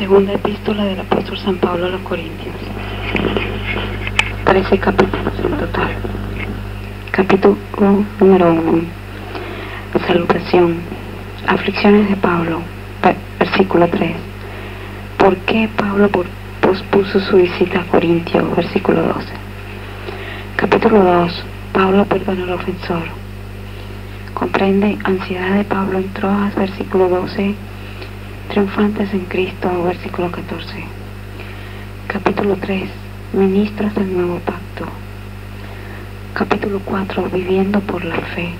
Segunda epístola del apóstol San Pablo a los Corintios. 13 capítulos en total. Capítulo número 1. Salutación. Aflicciones de Pablo. Versículo 3. ¿Por qué Pablo pospuso su visita a Corintio? Versículo 12. Capítulo 2. Pablo perdona al ofensor. Comprende ansiedad de Pablo en Troas, versículo 12. Triunfantes en Cristo, versículo 14. Capítulo 3. Ministros del nuevo pacto. Capítulo 4. Viviendo por la fe.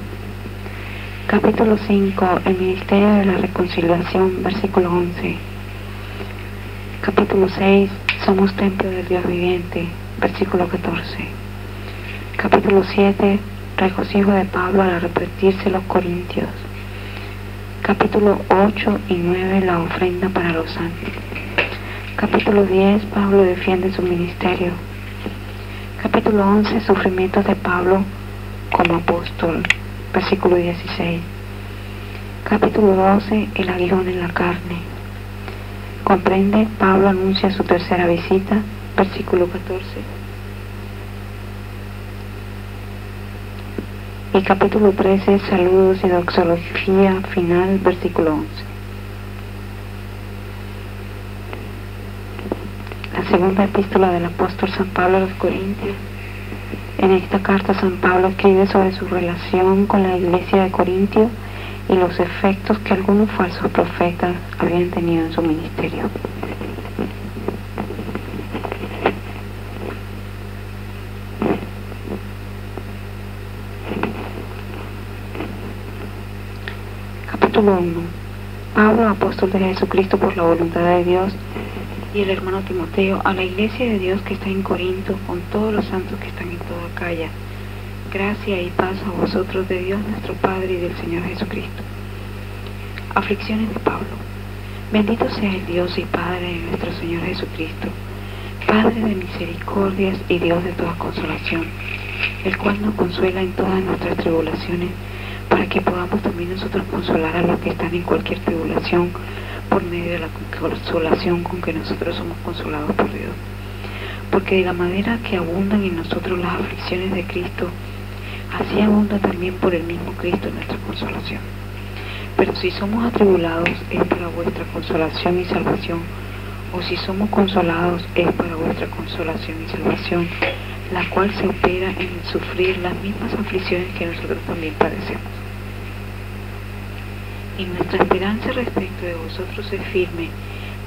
Capítulo 5. El ministerio de la reconciliación, versículo 11. Capítulo 6. Somos templo del Dios viviente, versículo 14. Capítulo 7. Regocijo de Pablo al arrepentirse los corintios. Capítulo 8 y 9. La ofrenda para los santos. Capítulo 10. Pablo defiende su ministerio. Capítulo 11. Sufrimientos de Pablo como apóstol, versículo 16. Capítulo 12. El aguijón en la carne. Comprende, Pablo anuncia su tercera visita, versículo 14. Y capítulo 13, saludos y doxología final, versículo 11. La segunda epístola del apóstol San Pablo a los Corintios. En esta carta San Pablo escribe sobre su relación con la iglesia de Corintio y los efectos que algunos falsos profetas habían tenido en su ministerio. Capítulo 1. Pablo, apóstol de Jesucristo por la voluntad de Dios, y el hermano Timoteo, a la iglesia de Dios que está en Corinto, con todos los santos que están en toda Acaya. Gracia y paz a vosotros de Dios nuestro Padre y del Señor Jesucristo. Aflicciones de Pablo. Bendito sea el Dios y Padre de nuestro Señor Jesucristo, Padre de misericordias y Dios de toda consolación, el cual nos consuela en todas nuestras tribulaciones, para que podamos también nosotros consolar a los que están en cualquier tribulación, por medio de la consolación con que nosotros somos consolados por Dios. Porque de la manera que abundan en nosotros las aflicciones de Cristo, así abunda también por el mismo Cristo nuestra consolación. Pero si somos atribulados, es para vuestra consolación y salvación, o si somos consolados, es para vuestra consolación y salvación, la cual se opera en sufrir las mismas aflicciones que nosotros también padecemos. Y nuestra esperanza respecto de vosotros es firme,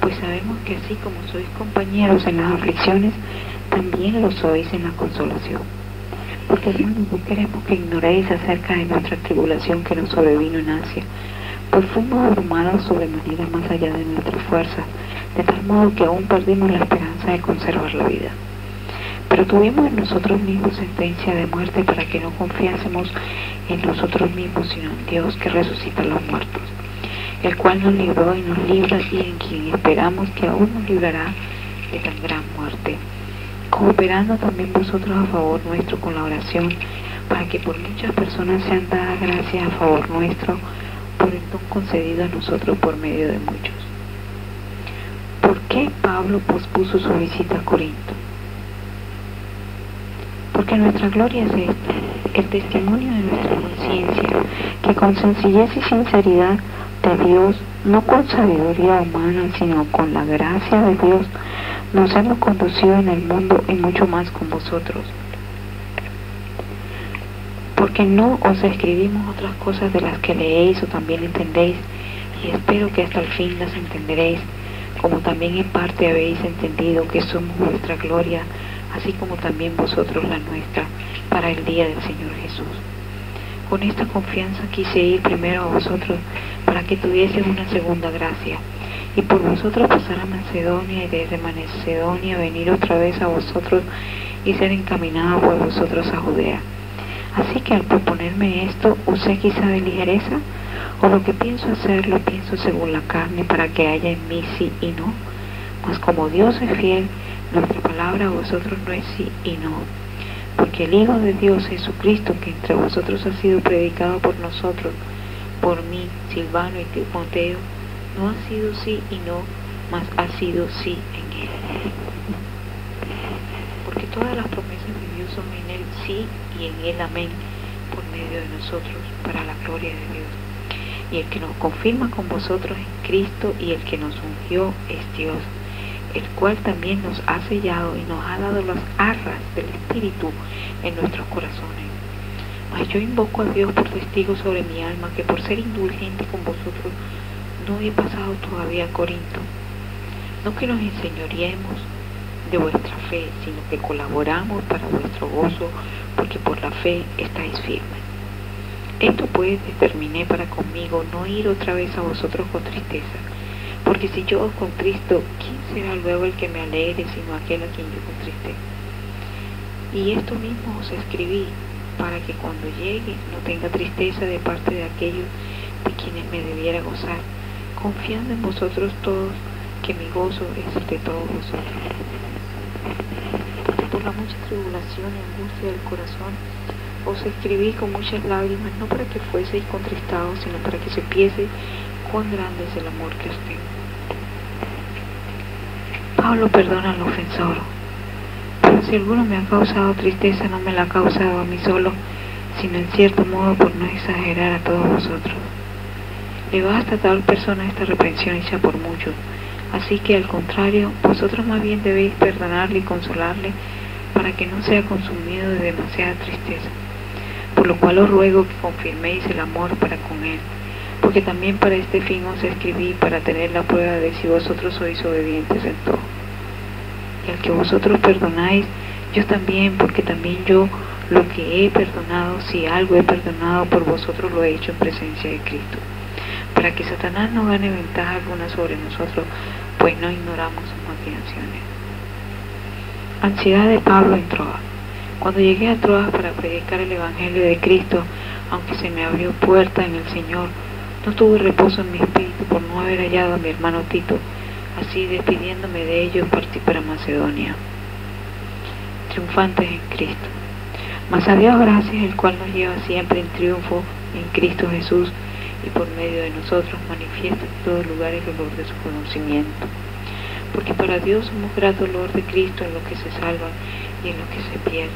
pues sabemos que así como sois compañeros en las aflicciones, también lo sois en la consolación. Porque hermanos, no queremos que ignoréis acerca de nuestra tribulación que nos sobrevino en Asia, pues fuimos abrumados sobremanera más allá de nuestra fuerza, de tal modo que aún perdimos la esperanza de conservar la vida. Pero tuvimos en nosotros mismos sentencia de muerte para que no confiásemos en nosotros mismos, sino en Dios que resucita a los muertos, el cual nos libró y nos libra, y en quien esperamos que aún nos librará de tan gran muerte, cooperando también vosotros a favor nuestro con la oración, para que por muchas personas sean dadas gracias a favor nuestro, por el don concedido a nosotros por medio de muchos. ¿Por qué Pablo pospuso su visita a Corinto? Porque nuestra gloria es esta, el testimonio de nuestra conciencia, que con sencillez y sinceridad de Dios, no con sabiduría humana, sino con la gracia de Dios, nos hemos conducido en el mundo y mucho más con vosotros. Porque no os escribimos otras cosas de las que leéis o también entendéis, y espero que hasta el fin las entenderéis, como también en parte habéis entendido que somos vuestra gloria, así como también vosotros la nuestra, para el día del Señor Jesús. Con esta confianza quise ir primero a vosotros, para que tuviese una segunda gracia, y por vosotros pasar a Macedonia, y desde Macedonia venir otra vez a vosotros, y ser encaminado por vosotros a Judea. Así que al proponerme esto, ¿usé quizá de ligereza? ¿O lo que pienso hacer, lo pienso según la carne, para que haya en mí sí y no? Mas como Dios es fiel, nuestra palabra a vosotros no es sí y no. Porque el Hijo de Dios, Jesucristo, que entre vosotros ha sido predicado por nosotros, por mí, Silvano y Timoteo, no ha sido sí y no, mas ha sido sí en Él. Porque todas las promesas de Dios son en Él sí y en Él amén, por medio de nosotros, para la gloria de Dios. Y el que nos confirma con vosotros en Cristo y el que nos ungió es Dios, el cual también nos ha sellado y nos ha dado las arras del Espíritu en nuestros corazones. Mas yo invoco a Dios por testigo sobre mi alma, que por ser indulgente con vosotros no he pasado todavía a Corinto. No que nos enseñoreemos de vuestra fe, sino que colaboramos para vuestro gozo, porque por la fe estáis firmes. Esto pues determiné para conmigo no ir otra vez a vosotros con tristeza, porque si yo os contristo, ¿quién será luego el que me alegre sino aquel a quien yo contriste? Y esto mismo os escribí, para que cuando llegue no tenga tristeza de parte de aquellos de quienes me debiera gozar, confiando en vosotros todos, que mi gozo es de todos vosotros. Porque por la mucha tribulación y angustia del corazón os escribí con muchas lágrimas, no para que fueseis contristados, sino para que supiese cuán grande es el amor que os tengo. Pablo perdona al ofensor, pero si alguno me ha causado tristeza, no me la ha causado a mí solo, sino en cierto modo, por no exagerar, a todos vosotros. Le basta a tal persona esta reprensión hecha por muchos, así que al contrario, vosotros más bien debéis perdonarle y consolarle, para que no sea consumido de demasiada tristeza. Por lo cual os ruego que confirméis el amor para con él, porque también para este fin os escribí, para tener la prueba de si vosotros sois obedientes en todo. Y al que vosotros perdonáis, yo también, porque también yo lo que he perdonado, si algo he perdonado por vosotros, lo he hecho en presencia de Cristo, para que Satanás no gane ventaja alguna sobre nosotros, pues no ignoramos sus maquinaciones. Ansiedad de Pablo en Troas. Cuando llegué a Troas para predicar el Evangelio de Cristo, aunque se me abrió puerta en el Señor, no tuve reposo en mi espíritu por no haber hallado a mi hermano Tito. Así, despidiéndome de ellos, partí para Macedonia, triunfantes en Cristo. Mas a Dios gracias, el cual nos lleva siempre en triunfo en Cristo Jesús, y por medio de nosotros manifiesta en todo lugar el olor de su conocimiento. Porque para Dios somos grato olor de Cristo en lo que se salva y en lo que se pierde.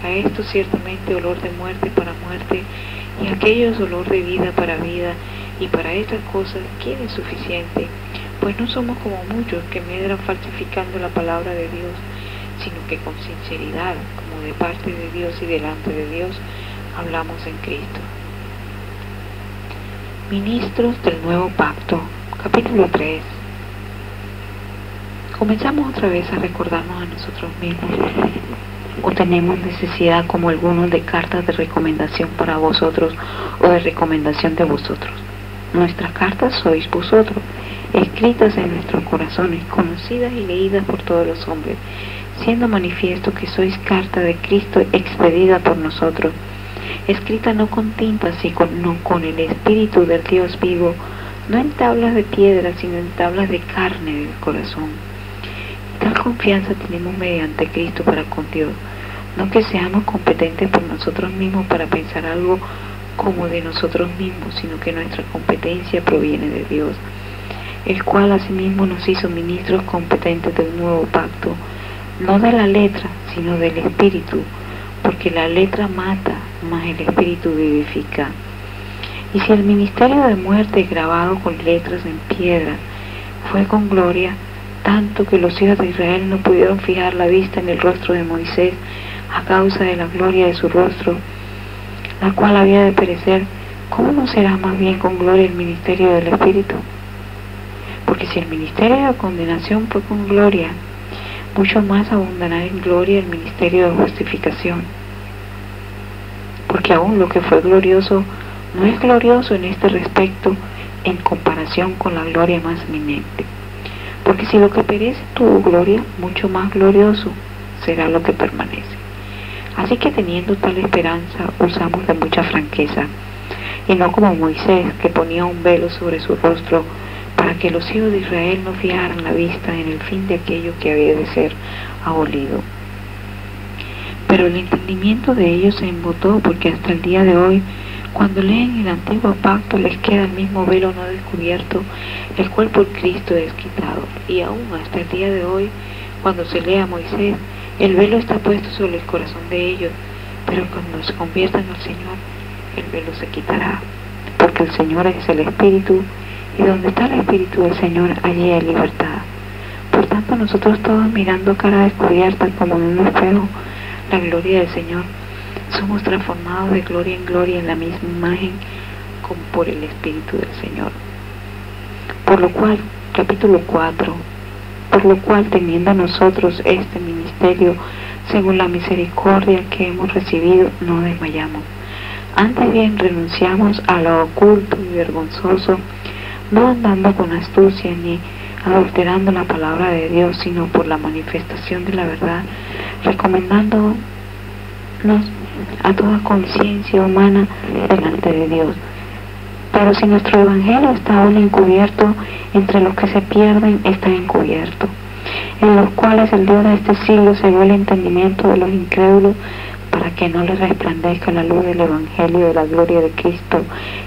A esto ciertamente olor de muerte para muerte, y a aquellos olor de vida para vida, y para estas cosas ¿quién es suficiente? Pues no somos como muchos que medran falsificando la palabra de Dios, sino que con sinceridad, como de parte de Dios y delante de Dios, hablamos en Cristo. Ministros del Nuevo Pacto, capítulo 3. Comenzamos otra vez a recordarnos a nosotros mismos, o tenemos necesidad, como algunos, de cartas de recomendación para vosotros o de recomendación de vosotros. Nuestras cartas sois vosotros, escritas en nuestros corazones, conocidas y leídas por todos los hombres, siendo manifiesto que sois carta de Cristo expedida por nosotros, escrita no con tinta, sino con el Espíritu del Dios vivo, no en tablas de piedra, sino en tablas de carne del corazón. Tal confianza tenemos mediante Cristo para con Dios, no que seamos competentes por nosotros mismos para pensar algo como de nosotros mismos, sino que nuestra competencia proviene de Dios, el cual asimismo nos hizo ministros competentes del nuevo pacto, no de la letra, sino del Espíritu, porque la letra mata, mas el Espíritu vivifica. Y si el ministerio de muerte grabado con letras en piedra fue con gloria, tanto que los hijos de Israel no pudieron fijar la vista en el rostro de Moisés a causa de la gloria de su rostro, la cual había de perecer, ¿cómo no será más bien con gloria el ministerio del Espíritu? Porque si el ministerio de condenación fue con gloria, mucho más abundará en gloria el ministerio de justificación. Porque aún lo que fue glorioso no es glorioso en este respecto en comparación con la gloria más eminente. Porque si lo que perece tuvo gloria, mucho más glorioso será lo que permanece. Así que teniendo tal esperanza, usamos de mucha franqueza, y no como Moisés, que ponía un velo sobre su rostro, para que los hijos de Israel no fijaran la vista en el fin de aquello que había de ser abolido. Pero el entendimiento de ellos se embotó, porque hasta el día de hoy Cuando leen el antiguo pacto les queda el mismo velo no descubierto, el cual por Cristo es quitado. Y aún hasta el día de hoy, cuando se lee a Moisés, el velo está puesto sobre el corazón de ellos, pero cuando se conviertan al Señor, el velo se quitará, porque el Señor es el Espíritu, y donde está el Espíritu del Señor, allí hay libertad. Por tanto, nosotros todos mirando cara descubierta como en un espejo la gloria del Señor, somos transformados de gloria en gloria en la misma imagen como por el Espíritu del Señor. Por lo cual, capítulo 4, por lo cual teniendo nosotros este ministerio según la misericordia que hemos recibido, no desmayamos. Antes bien renunciamos a lo oculto y vergonzoso, no andando con astucia ni adulterando la palabra de Dios, sino por la manifestación de la verdad, recomendándonos a toda conciencia humana delante de Dios. Pero si nuestro evangelio está aún encubierto, entre los que se pierden está encubierto, en los cuales el Dios de este siglo cegó el entendimiento de los incrédulos, para que no les resplandezca la luz del evangelio de la gloria de Cristo,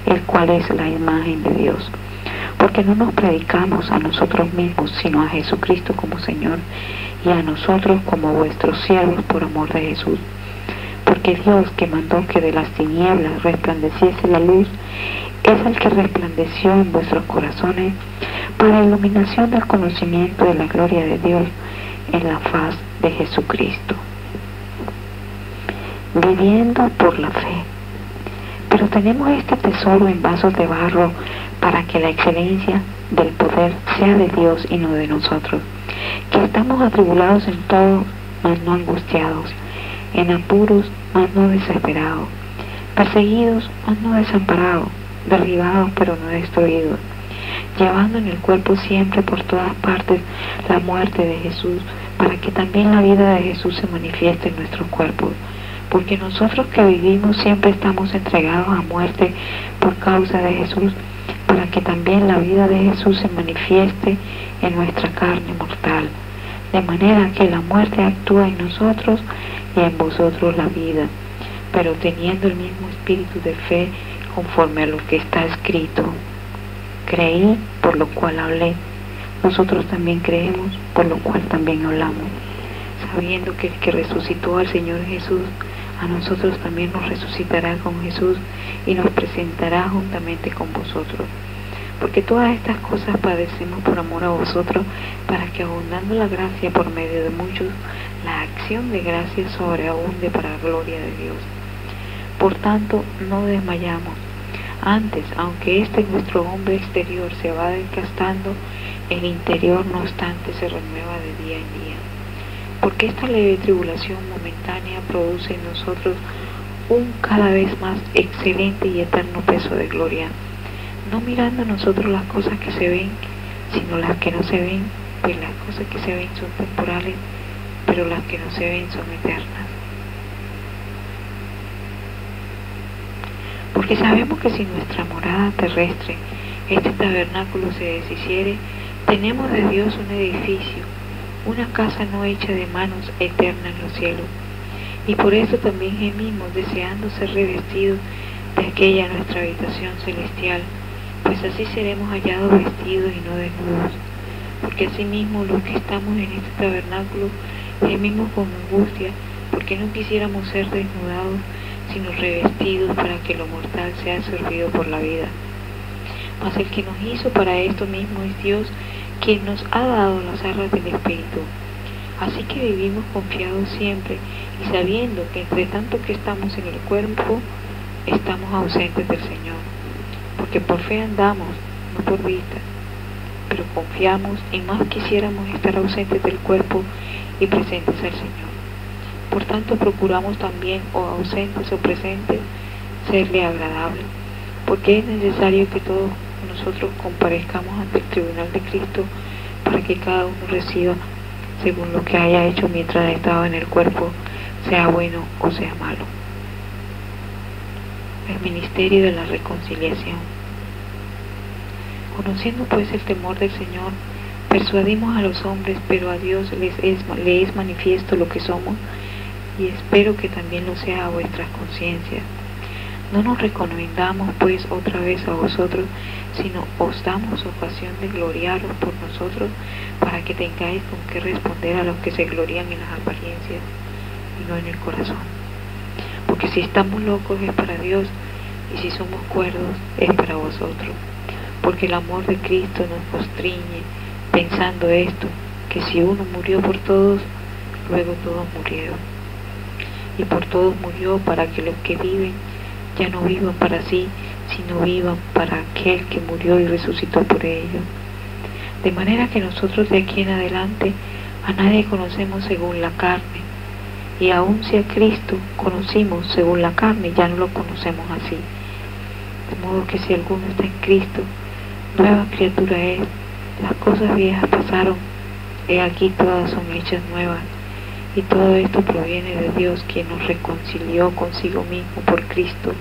el cual es la imagen de Dios. Porque no nos predicamos a nosotros mismos, sino a Jesucristo como Señor, y a nosotros como vuestros siervos por amor de Jesús. Porque Dios, que mandó que de las tinieblas resplandeciese la luz, es el que resplandeció en vuestros corazones para la iluminación del conocimiento de la gloria de Dios en la faz de Jesucristo. Viviendo por la fe. Pero tenemos este tesoro en vasos de barro, para que la excelencia del poder sea de Dios y no de nosotros, que estamos atribulados en todo, mas no angustiados, en apuros, mas no desesperados, perseguidos, mas no desamparados, derribados, pero no destruidos, llevando en el cuerpo siempre por todas partes la muerte de Jesús, para que también la vida de Jesús se manifieste en nuestros cuerpos. Porque nosotros que vivimos siempre estamos entregados a muerte por causa de Jesús, para que también la vida de Jesús se manifieste en nuestra carne mortal, de manera que la muerte actúa en nosotros y en vosotros la vida, pero teniendo el mismo espíritu de fe, conforme a lo que está escrito. Creí, por lo cual hablé. Nosotros también creemos, por lo cual también hablamos, sabiendo que el que resucitó al Señor Jesús, a nosotros también nos resucitará con Jesús y nos presentará juntamente con vosotros. Porque todas estas cosas padecemos por amor a vosotros, para que abundando la gracia por medio de muchos, la acción de gracia sobreabunde para la gloria de Dios. Por tanto, no desmayamos. Antes, aunque nuestro hombre exterior se va desgastando, el interior no obstante se renueva de día en día. Porque esta leve tribulación momentánea produce en nosotros un cada vez más excelente y eterno peso de gloria, no mirando nosotros las cosas que se ven, sino las que no se ven, pues las cosas que se ven son temporales, pero las que no se ven son eternas. Porque sabemos que si nuestra morada terrestre, este tabernáculo, se deshiciere, tenemos de Dios un edificio, una casa no hecha de manos, eterna en los cielos. Y por eso también gemimos, deseando ser revestidos de aquella nuestra habitación celestial, pues así seremos hallados vestidos y no desnudos. Porque asimismo los que estamos en este tabernáculo gemimos con angustia, porque no quisiéramos ser desnudados, sino revestidos, para que lo mortal sea absorbido por la vida. Mas el que nos hizo para esto mismo es Dios, quien nos ha dado las arras del Espíritu. Así que vivimos confiados siempre, y sabiendo que entre tanto que estamos en el cuerpo, estamos ausentes del Señor. Porque por fe andamos, no por vista, pero confiamos, y más quisiéramos estar ausentes del cuerpo y presentes al Señor. Por tanto procuramos también, o ausentes o presentes, serle agradable, porque es necesario que todos nosotros comparezcamos ante el tribunal de Cristo, para que cada uno reciba según lo que haya hecho mientras ha estado en el cuerpo, sea bueno o sea malo. El ministerio de la reconciliación. Conociendo pues el temor del Señor, persuadimos a los hombres, pero a Dios le es manifiesto lo que somos, y espero que también lo sea a vuestras conciencias. No nos recomendamos pues otra vez a vosotros, sino os damos ocasión de gloriaros por nosotros, para que tengáis con qué responder a los que se glorían en las apariencias y no en el corazón. Porque si estamos locos es para Dios, y si somos cuerdos es para vosotros. Porque el amor de Cristo nos constriñe, pensando esto, que si uno murió por todos, luego todos murieron. Y por todos murió, para que los que viven ya no vivan para sí, sino vivan para aquel que murió y resucitó por ellos. De manera que nosotros de aquí en adelante a nadie conocemos según la carne, y aun si a Cristo conocimos según la carne, ya no lo conocemos así. De modo que si alguno está en Cristo, nueva criatura es, las cosas viejas pasaron, he aquí todas son hechas nuevas. Y todo esto proviene de Dios, quien nos reconcilió consigo mismo por Cristo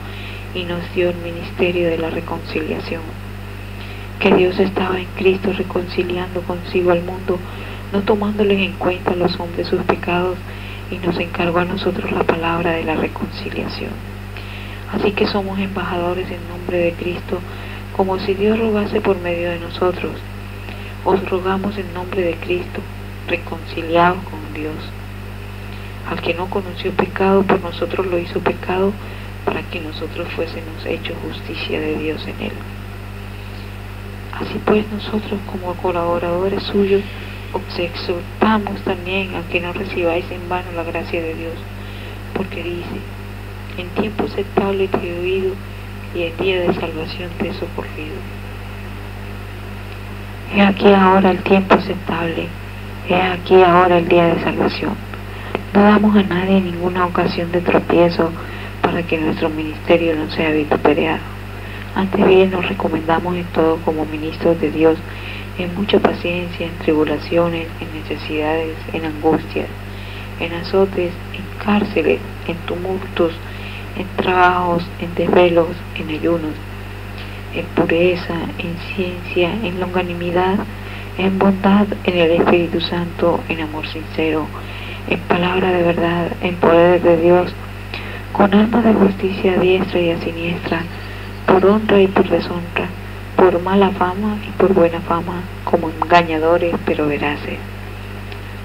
y nos dio el ministerio de la reconciliación. Que Dios estaba en Cristo reconciliando consigo al mundo, no tomándoles en cuenta a los hombres sus pecados, y nos encargó a nosotros la palabra de la reconciliación. Así que somos embajadores en nombre de Cristo, como si Dios rogase por medio de nosotros. Os rogamos en nombre de Cristo, reconciliados con Dios. Al que no conoció pecado, por nosotros lo hizo pecado, para que nosotros fuésemos hechos justicia de Dios en él. Así pues, nosotros como colaboradores suyos os exhortamos también a que no recibáis en vano la gracia de Dios, porque dice: en tiempo aceptable te he oído, y en día de salvación te he socorrido. He aquí ahora el tiempo aceptable, he aquí ahora el día de salvación. No damos a nadie ninguna ocasión de tropiezo, para que nuestro ministerio no sea vituperado. Antes bien nos recomendamos en todo como ministros de Dios, en mucha paciencia, en tribulaciones, en necesidades, en angustias, en azotes, en cárceles, en tumultos, en trabajos, en desvelos, en ayunos, en pureza, en ciencia, en longanimidad, en bondad, en el Espíritu Santo, en amor sincero, en palabra de verdad, en poder de Dios, con armas de justicia a diestra y a siniestra, por honra y por deshonra, por mala fama y por buena fama, como engañadores pero veraces,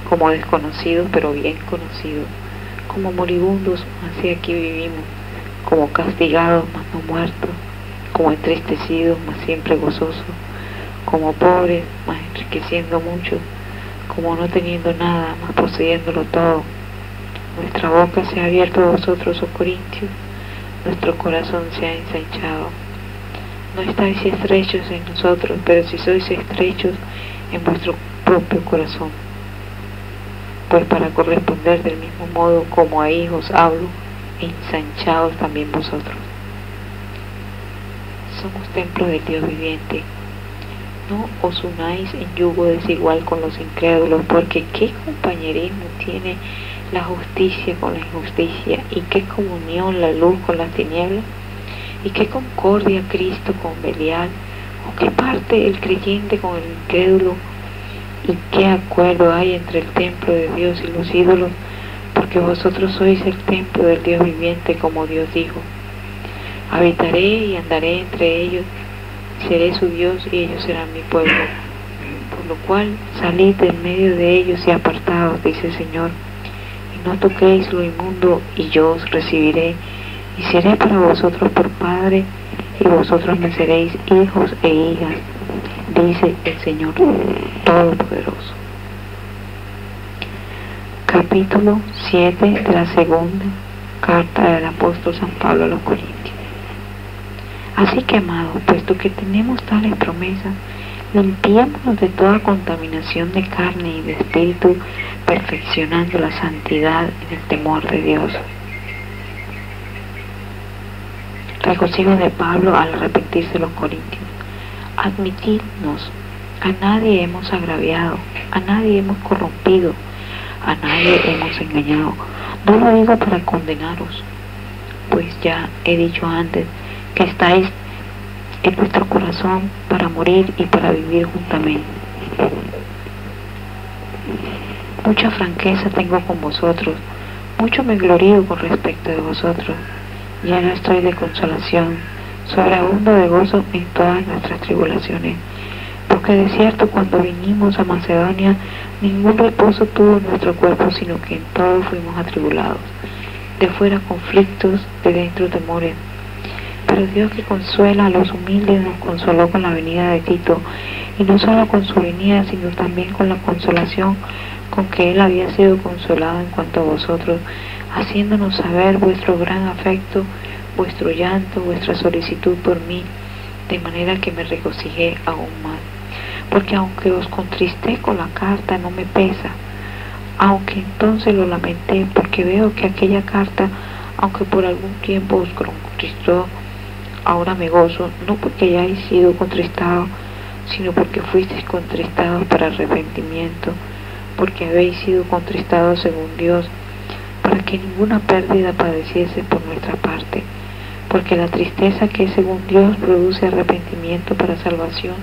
como desconocidos pero bien conocidos, como moribundos, mas he aquí vivimos, como castigados mas no muertos, como entristecidos mas siempre gozosos, como pobres mas enriqueciendo mucho, como no teniendo nada mas poseyéndolo todo. Nuestra boca se ha abierto a vosotros, oh Corintios, nuestro corazón se ha ensanchado. No estáis estrechos en nosotros, pero si sois estrechos en vuestro propio corazón. Pues para corresponder del mismo modo como a hijos hablo, ensanchaos también vosotros. Somos templo del Dios viviente. No os unáis en yugo desigual con los incrédulos, porque ¿qué compañerismo tiene la justicia con la injusticia? ¿Y qué comunión la luz con las tinieblas? ¿Y qué concordia Cristo con Belial? ¿O qué parte el creyente con el incrédulo? ¿Y qué acuerdo hay entre el templo de Dios y los ídolos? Porque vosotros sois el templo del Dios viviente, como Dios dijo: habitaré y andaré entre ellos, seré su Dios y ellos serán mi pueblo. Por lo cual salid del medio de ellos y apartaos, dice el Señor, y no toquéis lo inmundo, y yo os recibiré, y seré para vosotros por Padre, y vosotros me seréis hijos e hijas, dice el Señor Todopoderoso. Capítulo 7 de la segunda carta del apóstol San Pablo a los Corintios. Así que, amados, puesto que tenemos tales promesas, limpiémonos de toda contaminación de carne y de espíritu, perfeccionando la santidad en el temor de Dios. Regocijo de Pablo al arrepentirse los corintios. Admitidnos, a nadie hemos agraviado, a nadie hemos corrompido, a nadie hemos engañado. No lo digo para condenaros, pues ya he dicho antes que estáis en nuestro corazón para morir y para vivir juntamente. Mucha franqueza tengo con vosotros, mucho me glorío con respecto de vosotros, lleno estoy de consolación, sobreabundo de gozo en todas nuestras tribulaciones. Porque de cierto cuando vinimos a Macedonia, ningún reposo tuvo nuestro cuerpo, sino que en todo fuimos atribulados, de fuera conflictos, de dentro temores. Pero Dios, que consuela a los humildes, nos consoló con la venida de Tito, y no solo con su venida, sino también con la consolación con que él había sido consolado en cuanto a vosotros, haciéndonos saber vuestro gran afecto, vuestro llanto, vuestra solicitud por mí, de manera que me regocijé aún más. Porque aunque os contristé con la carta, no me pesa, aunque entonces lo lamenté, porque veo que aquella carta, aunque por algún tiempo os contristó, ahora me gozo, no porque hayáis sido contristados, sino porque fuisteis contristados para arrepentimiento, porque habéis sido contristados según Dios, para que ninguna pérdida padeciese por nuestra parte, porque la tristeza que es según Dios produce arrepentimiento para salvación,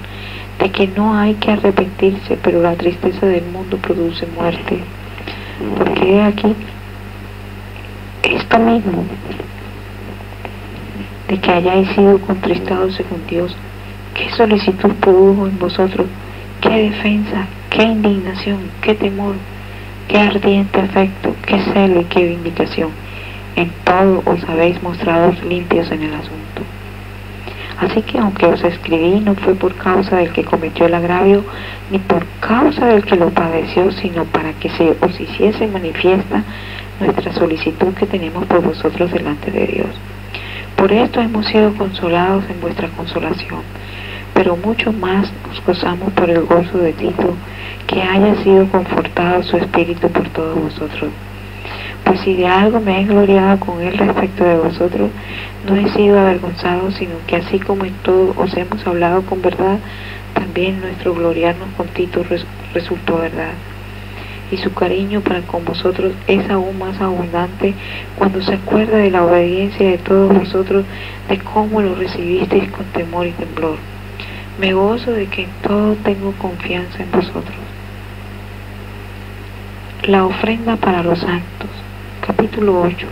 de que no hay que arrepentirse, pero la tristeza del mundo produce muerte. Porque he aquí esto mismo, de que hayáis sido contristados según Dios, qué solicitud produjo en vosotros, qué defensa, qué indignación, qué temor, qué ardiente afecto, qué celo y qué vindicación. En todo os habéis mostrado limpios en el asunto. Así que aunque os escribí, no fue por causa del que cometió el agravio, ni por causa del que lo padeció, sino para que se os hiciese manifiesta nuestra solicitud que tenemos por vosotros delante de Dios. Por esto hemos sido consolados en vuestra consolación, pero mucho más nos gozamos por el gozo de Tito, que haya sido confortado su espíritu por todos vosotros. Pues si de algo me he gloriado con él respecto de vosotros, no he sido avergonzado, sino que así como en todo os hemos hablado con verdad, también nuestro gloriarnos con Tito resultó verdad. Y su cariño para con vosotros es aún más abundante cuando se acuerda de la obediencia de todos vosotros, de cómo lo recibisteis con temor y temblor. Me gozo de que en todo tengo confianza en vosotros. La ofrenda para los santos. Capítulo 8.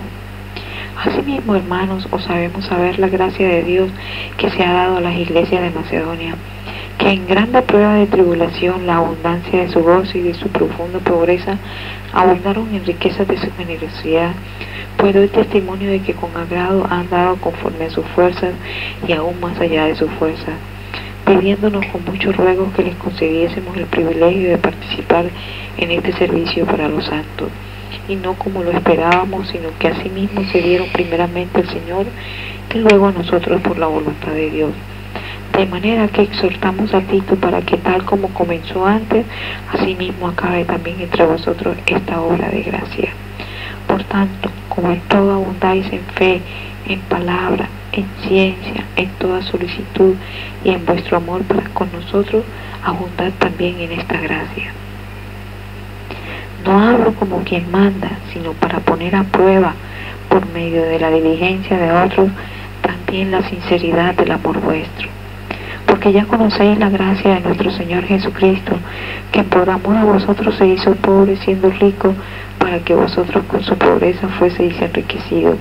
Asimismo, hermanos, os sabemos saber la gracia de Dios que se ha dado a las iglesias de Macedonia, que en grande prueba de tribulación la abundancia de su gozo y de su profunda pobreza abundaron en riquezas de su generosidad, pues doy testimonio de que con agrado han dado conforme a sus fuerzas y aún más allá de sus fuerzas, pidiéndonos con muchos ruegos que les concediésemos el privilegio de participar en este servicio para los santos, y no como lo esperábamos, sino que asimismo se dieron primeramente al Señor y luego a nosotros por la voluntad de Dios. De manera que exhortamos a Tito para que tal como comenzó antes, asimismo acabe también entre vosotros esta obra de gracia. Por tanto, como en todo abundáis en fe, en palabra, en ciencia, en toda solicitud y en vuestro amor para con nosotros, abundad también en esta gracia. No hablo como quien manda, sino para poner a prueba, por medio de la diligencia de otros, también la sinceridad del amor vuestro. Porque ya conocéis la gracia de nuestro Señor Jesucristo, que por amor a vosotros se hizo pobre siendo rico, para que vosotros con su pobreza fueseis enriquecidos.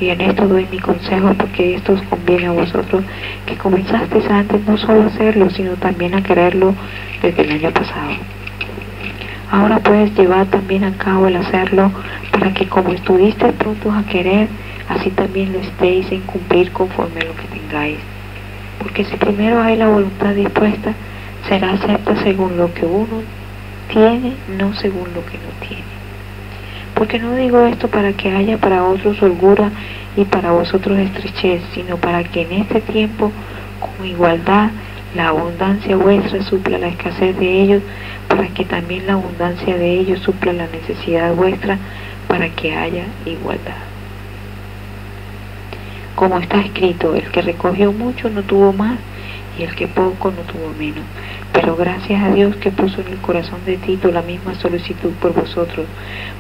Y en esto doy mi consejo, porque esto os conviene a vosotros, que comenzasteis antes no solo a hacerlo, sino también a quererlo desde el año pasado. Ahora puedes llevar también a cabo el hacerlo, para que como estuvisteis prontos a querer, así también lo estéis en cumplir conforme a lo que tengáis. Porque si primero hay la voluntad dispuesta, será acepta según lo que uno tiene, no según lo que no tiene. Porque no digo esto para que haya para otros holgura y para vosotros estrechez, sino para que en este tiempo, con igualdad, la abundancia vuestra supla la escasez de ellos, para que también la abundancia de ellos supla la necesidad vuestra, para que haya igualdad. Como está escrito, el que recogió mucho no tuvo más, y el que poco no tuvo menos. Pero gracias a Dios que puso en el corazón de Tito la misma solicitud por vosotros,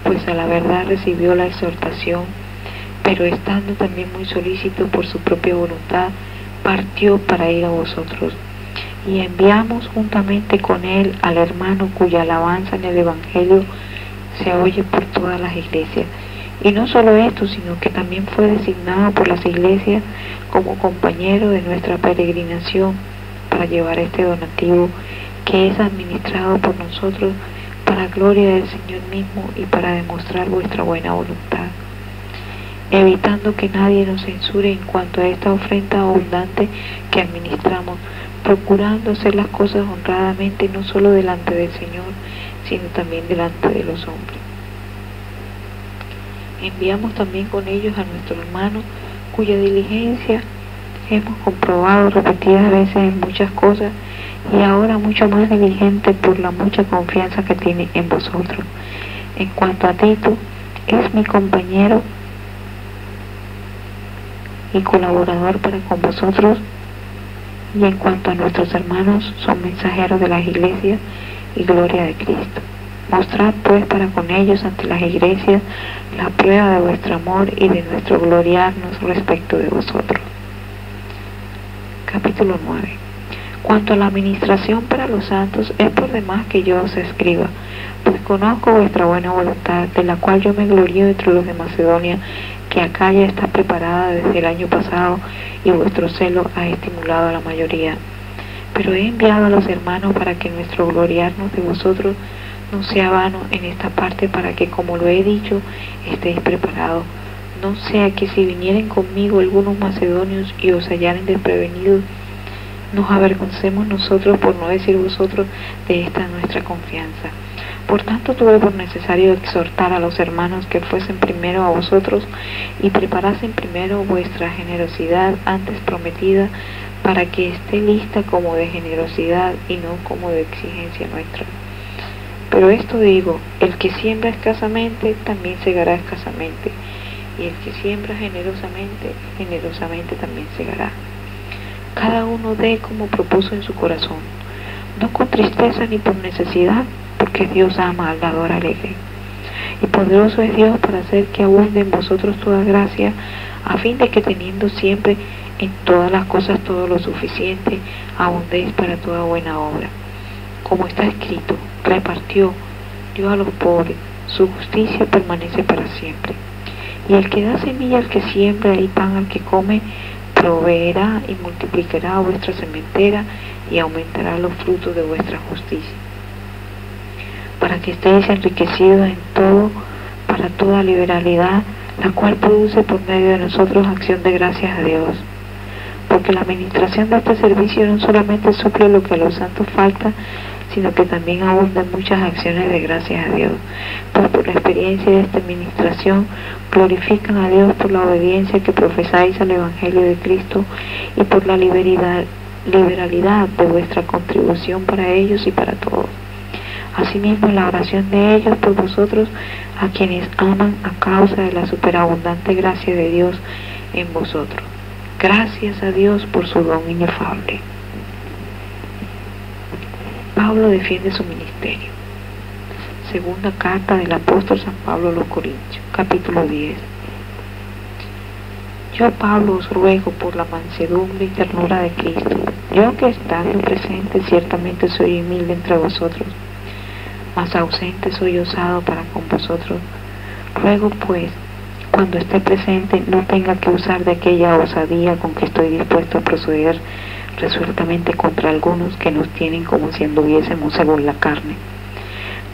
pues a la verdad recibió la exhortación, pero estando también muy solícito por su propia voluntad, partió para ir a vosotros. Y enviamos juntamente con él al hermano cuya alabanza en el Evangelio se oye por todas las iglesias, Y no solo esto, sino que también fue designado por las iglesias como compañero de nuestra peregrinación para llevar este donativo que es administrado por nosotros para gloria del Señor mismo y para demostrar vuestra buena voluntad, evitando que nadie nos censure en cuanto a esta ofrenda abundante que administramos, procurando hacer las cosas honradamente no solo delante del Señor, sino también delante de los hombres. Enviamos también con ellos a nuestro hermano, cuya diligencia hemos comprobado repetidas veces en muchas cosas, y ahora mucho más diligente por la mucha confianza que tiene en vosotros. En cuanto a Tito, es mi compañero y colaborador para con vosotros, y en cuanto a nuestros hermanos, son mensajeros de las iglesias y gloria de Cristo. Mostrad pues para con ellos ante las iglesias la prueba de vuestro amor y de nuestro gloriarnos respecto de vosotros. Capítulo 9. Cuanto a la administración para los santos, es por demás que yo os escriba, pues conozco vuestra buena voluntad, de la cual yo me glorío entre los de Macedonia, que acá ya está preparada desde el año pasado, y vuestro celo ha estimulado a la mayoría. Pero he enviado a los hermanos para que nuestro gloriarnos de vosotros no sea vano en esta parte, para que, como lo he dicho, estéis preparados. No sea que si vinieren conmigo algunos macedonios y os hallaren desprevenidos, nos avergoncemos nosotros, por no decir vosotros, de esta nuestra confianza. Por tanto, tuve por necesario exhortar a los hermanos que fuesen primero a vosotros y preparasen primero vuestra generosidad antes prometida, para que esté lista como de generosidad y no como de exigencia nuestra. Pero esto digo, el que siembra escasamente, también segará escasamente, y el que siembra generosamente, generosamente también segará. Cada uno dé como propuso en su corazón, no con tristeza ni por necesidad, porque Dios ama al dador alegre. Y poderoso es Dios para hacer que abunde en vosotros toda gracia, a fin de que, teniendo siempre en todas las cosas todo lo suficiente, abundéis para toda buena obra. Como está escrito, repartió, dio a los pobres, su justicia permanece para siempre. Y el que da semilla al que siembra y pan al que come, proveerá y multiplicará vuestra sementera y aumentará los frutos de vuestra justicia, para que estéis enriquecidos en todo, para toda liberalidad, la cual produce por medio de nosotros acción de gracias a Dios. Porque la administración de este servicio no solamente suple lo que a los santos falta, sino que también abunda en muchas acciones de gracias a Dios. Pues por la experiencia de esta administración glorifican a Dios por la obediencia que profesáis al Evangelio de Cristo y por la liberalidad de vuestra contribución para ellos y para todos. Asimismo, la oración de ellos por vosotros, a quienes aman a causa de la superabundante gracia de Dios en vosotros. Gracias a Dios por su don inefable. Pablo defiende su ministerio. Segunda carta del apóstol San Pablo a los Corintios, capítulo 10. Yo, Pablo, os ruego por la mansedumbre y ternura de Cristo, yo que estando presente ciertamente soy humilde entre vosotros, mas ausente soy osado para con vosotros. Ruego pues, cuando esté presente, no tenga que usar de aquella osadía con que estoy dispuesto a proceder resueltamente contra algunos que nos tienen como si anduviésemos según la carne.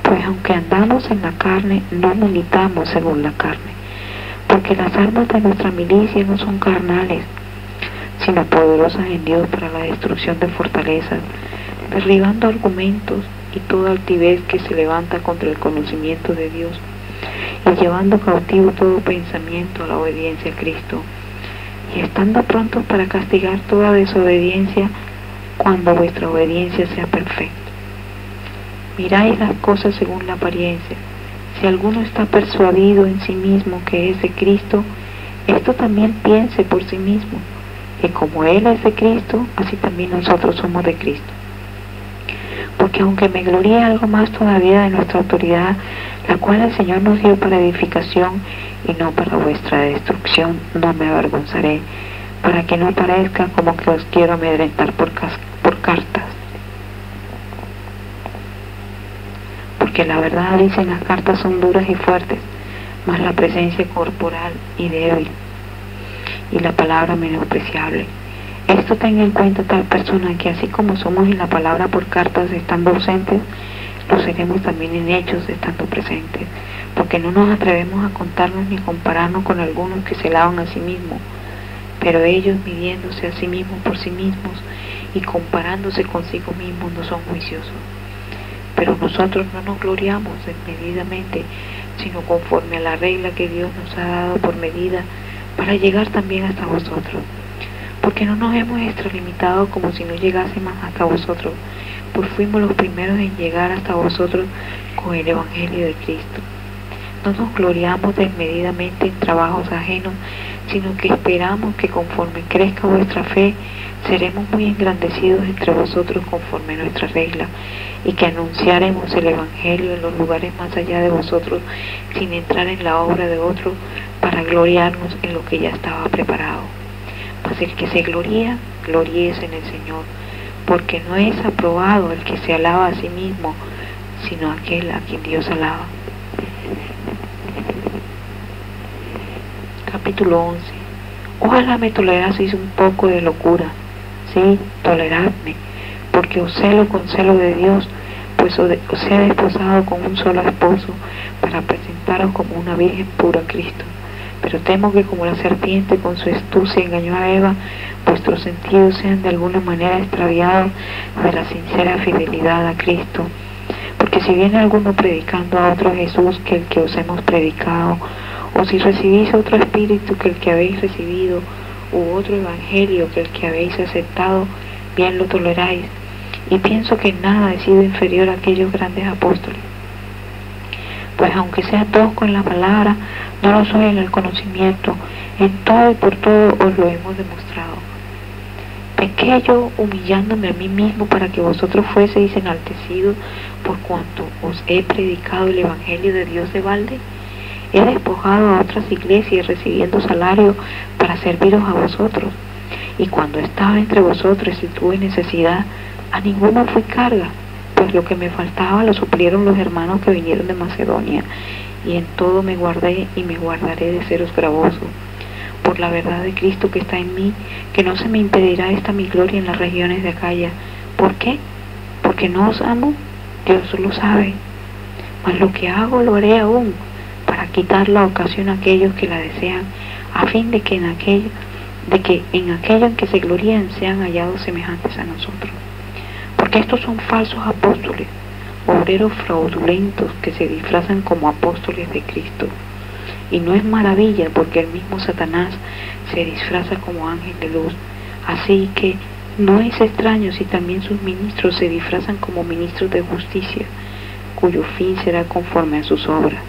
Pues aunque andamos en la carne, no militamos según la carne, porque las armas de nuestra milicia no son carnales, sino poderosas en Dios para la destrucción de fortalezas, derribando argumentos y toda altivez que se levanta contra el conocimiento de Dios, y llevando cautivo todo pensamiento a la obediencia a Cristo, y estando prontos para castigar toda desobediencia cuando vuestra obediencia sea perfecta. Miráis las cosas según la apariencia. Si alguno está persuadido en sí mismo que es de Cristo, esto también piense por sí mismo, que como Él es de Cristo, así también nosotros somos de Cristo. Porque aunque me gloríe algo más todavía de nuestra autoridad, la cual el Señor nos dio para edificación y no para vuestra destrucción, no me avergonzaré, para que no parezca como que os quiero amedrentar por cartas. Porque la verdad, dicen, las cartas son duras y fuertes, mas la presencia corporal y débil, y la palabra menospreciable. Esto tenga en cuenta tal persona, que así como somos en la palabra por cartas estando ausentes, lo seremos también en hechos estando presentes, porque no nos atrevemos a contarnos ni compararnos con algunos que se alaban a sí mismos, pero ellos, midiéndose a sí mismos por sí mismos y comparándose consigo mismos, no son juiciosos. Pero nosotros no nos gloriamos desmedidamente, sino conforme a la regla que Dios nos ha dado por medida, para llegar también hasta vosotros. Porque no nos hemos extralimitado como si no llegásemos hasta vosotros, pues fuimos los primeros en llegar hasta vosotros con el Evangelio de Cristo. No nos gloriamos desmedidamente en trabajos ajenos, sino que esperamos que conforme crezca vuestra fe, seremos muy engrandecidos entre vosotros conforme a nuestra regla, y que anunciaremos el Evangelio en los lugares más allá de vosotros, sin entrar en la obra de otro, para gloriarnos en lo que ya estaba preparado. Mas el que se gloría, gloríese en el Señor, porque no es aprobado el que se alaba a sí mismo, sino aquel a quien Dios alaba. Capítulo 11. Ojalá me toleraseis un poco de locura. Sí, toleradme, porque os celo con celo de Dios, pues os he desposado con un solo esposo, para presentaros como una virgen pura a Cristo. Pero temo que como la serpiente con su astucia engañó a Eva, vuestros sentidos sean de alguna manera extraviados de la sincera fidelidad a Cristo. Porque si viene alguno predicando a otro Jesús que el que os hemos predicado, o si recibís otro espíritu que el que habéis recibido, u otro evangelio que el que habéis aceptado, bien lo toleráis. Y pienso que en nada he sido inferior a aquellos grandes apóstoles. Pues aunque sea tosco en la palabra, no lo soy en el conocimiento. En todo y por todo os lo hemos demostrado. ¿Pequé yo humillándome a mí mismo para que vosotros fueseis enaltecidos por cuanto os he predicado el evangelio de Dios de balde? He despojado a otras iglesias recibiendo salario para serviros a vosotros. Y cuando estaba entre vosotros y tuve necesidad, a ninguno fui carga, pues lo que me faltaba lo suplieron los hermanos que vinieron de Macedonia, y en todo me guardé y me guardaré de seros gravoso, por la verdad de Cristo que está en mí, que no se me impedirá esta mi gloria en las regiones de Acaya. ¿Por qué? ¿Porque no os amo? Dios lo sabe. Mas lo que hago lo haré aún, para quitar la ocasión a aquellos que la desean, a fin de que en aquello en que se glorían sean hallados semejantes a nosotros. Porque estos son falsos apóstoles, obreros fraudulentos que se disfrazan como apóstoles de Cristo. Y no es maravilla, porque el mismo Satanás se disfraza como ángel de luz. Así que no es extraño si también sus ministros se disfrazan como ministros de justicia, cuyo fin será conforme a sus obras.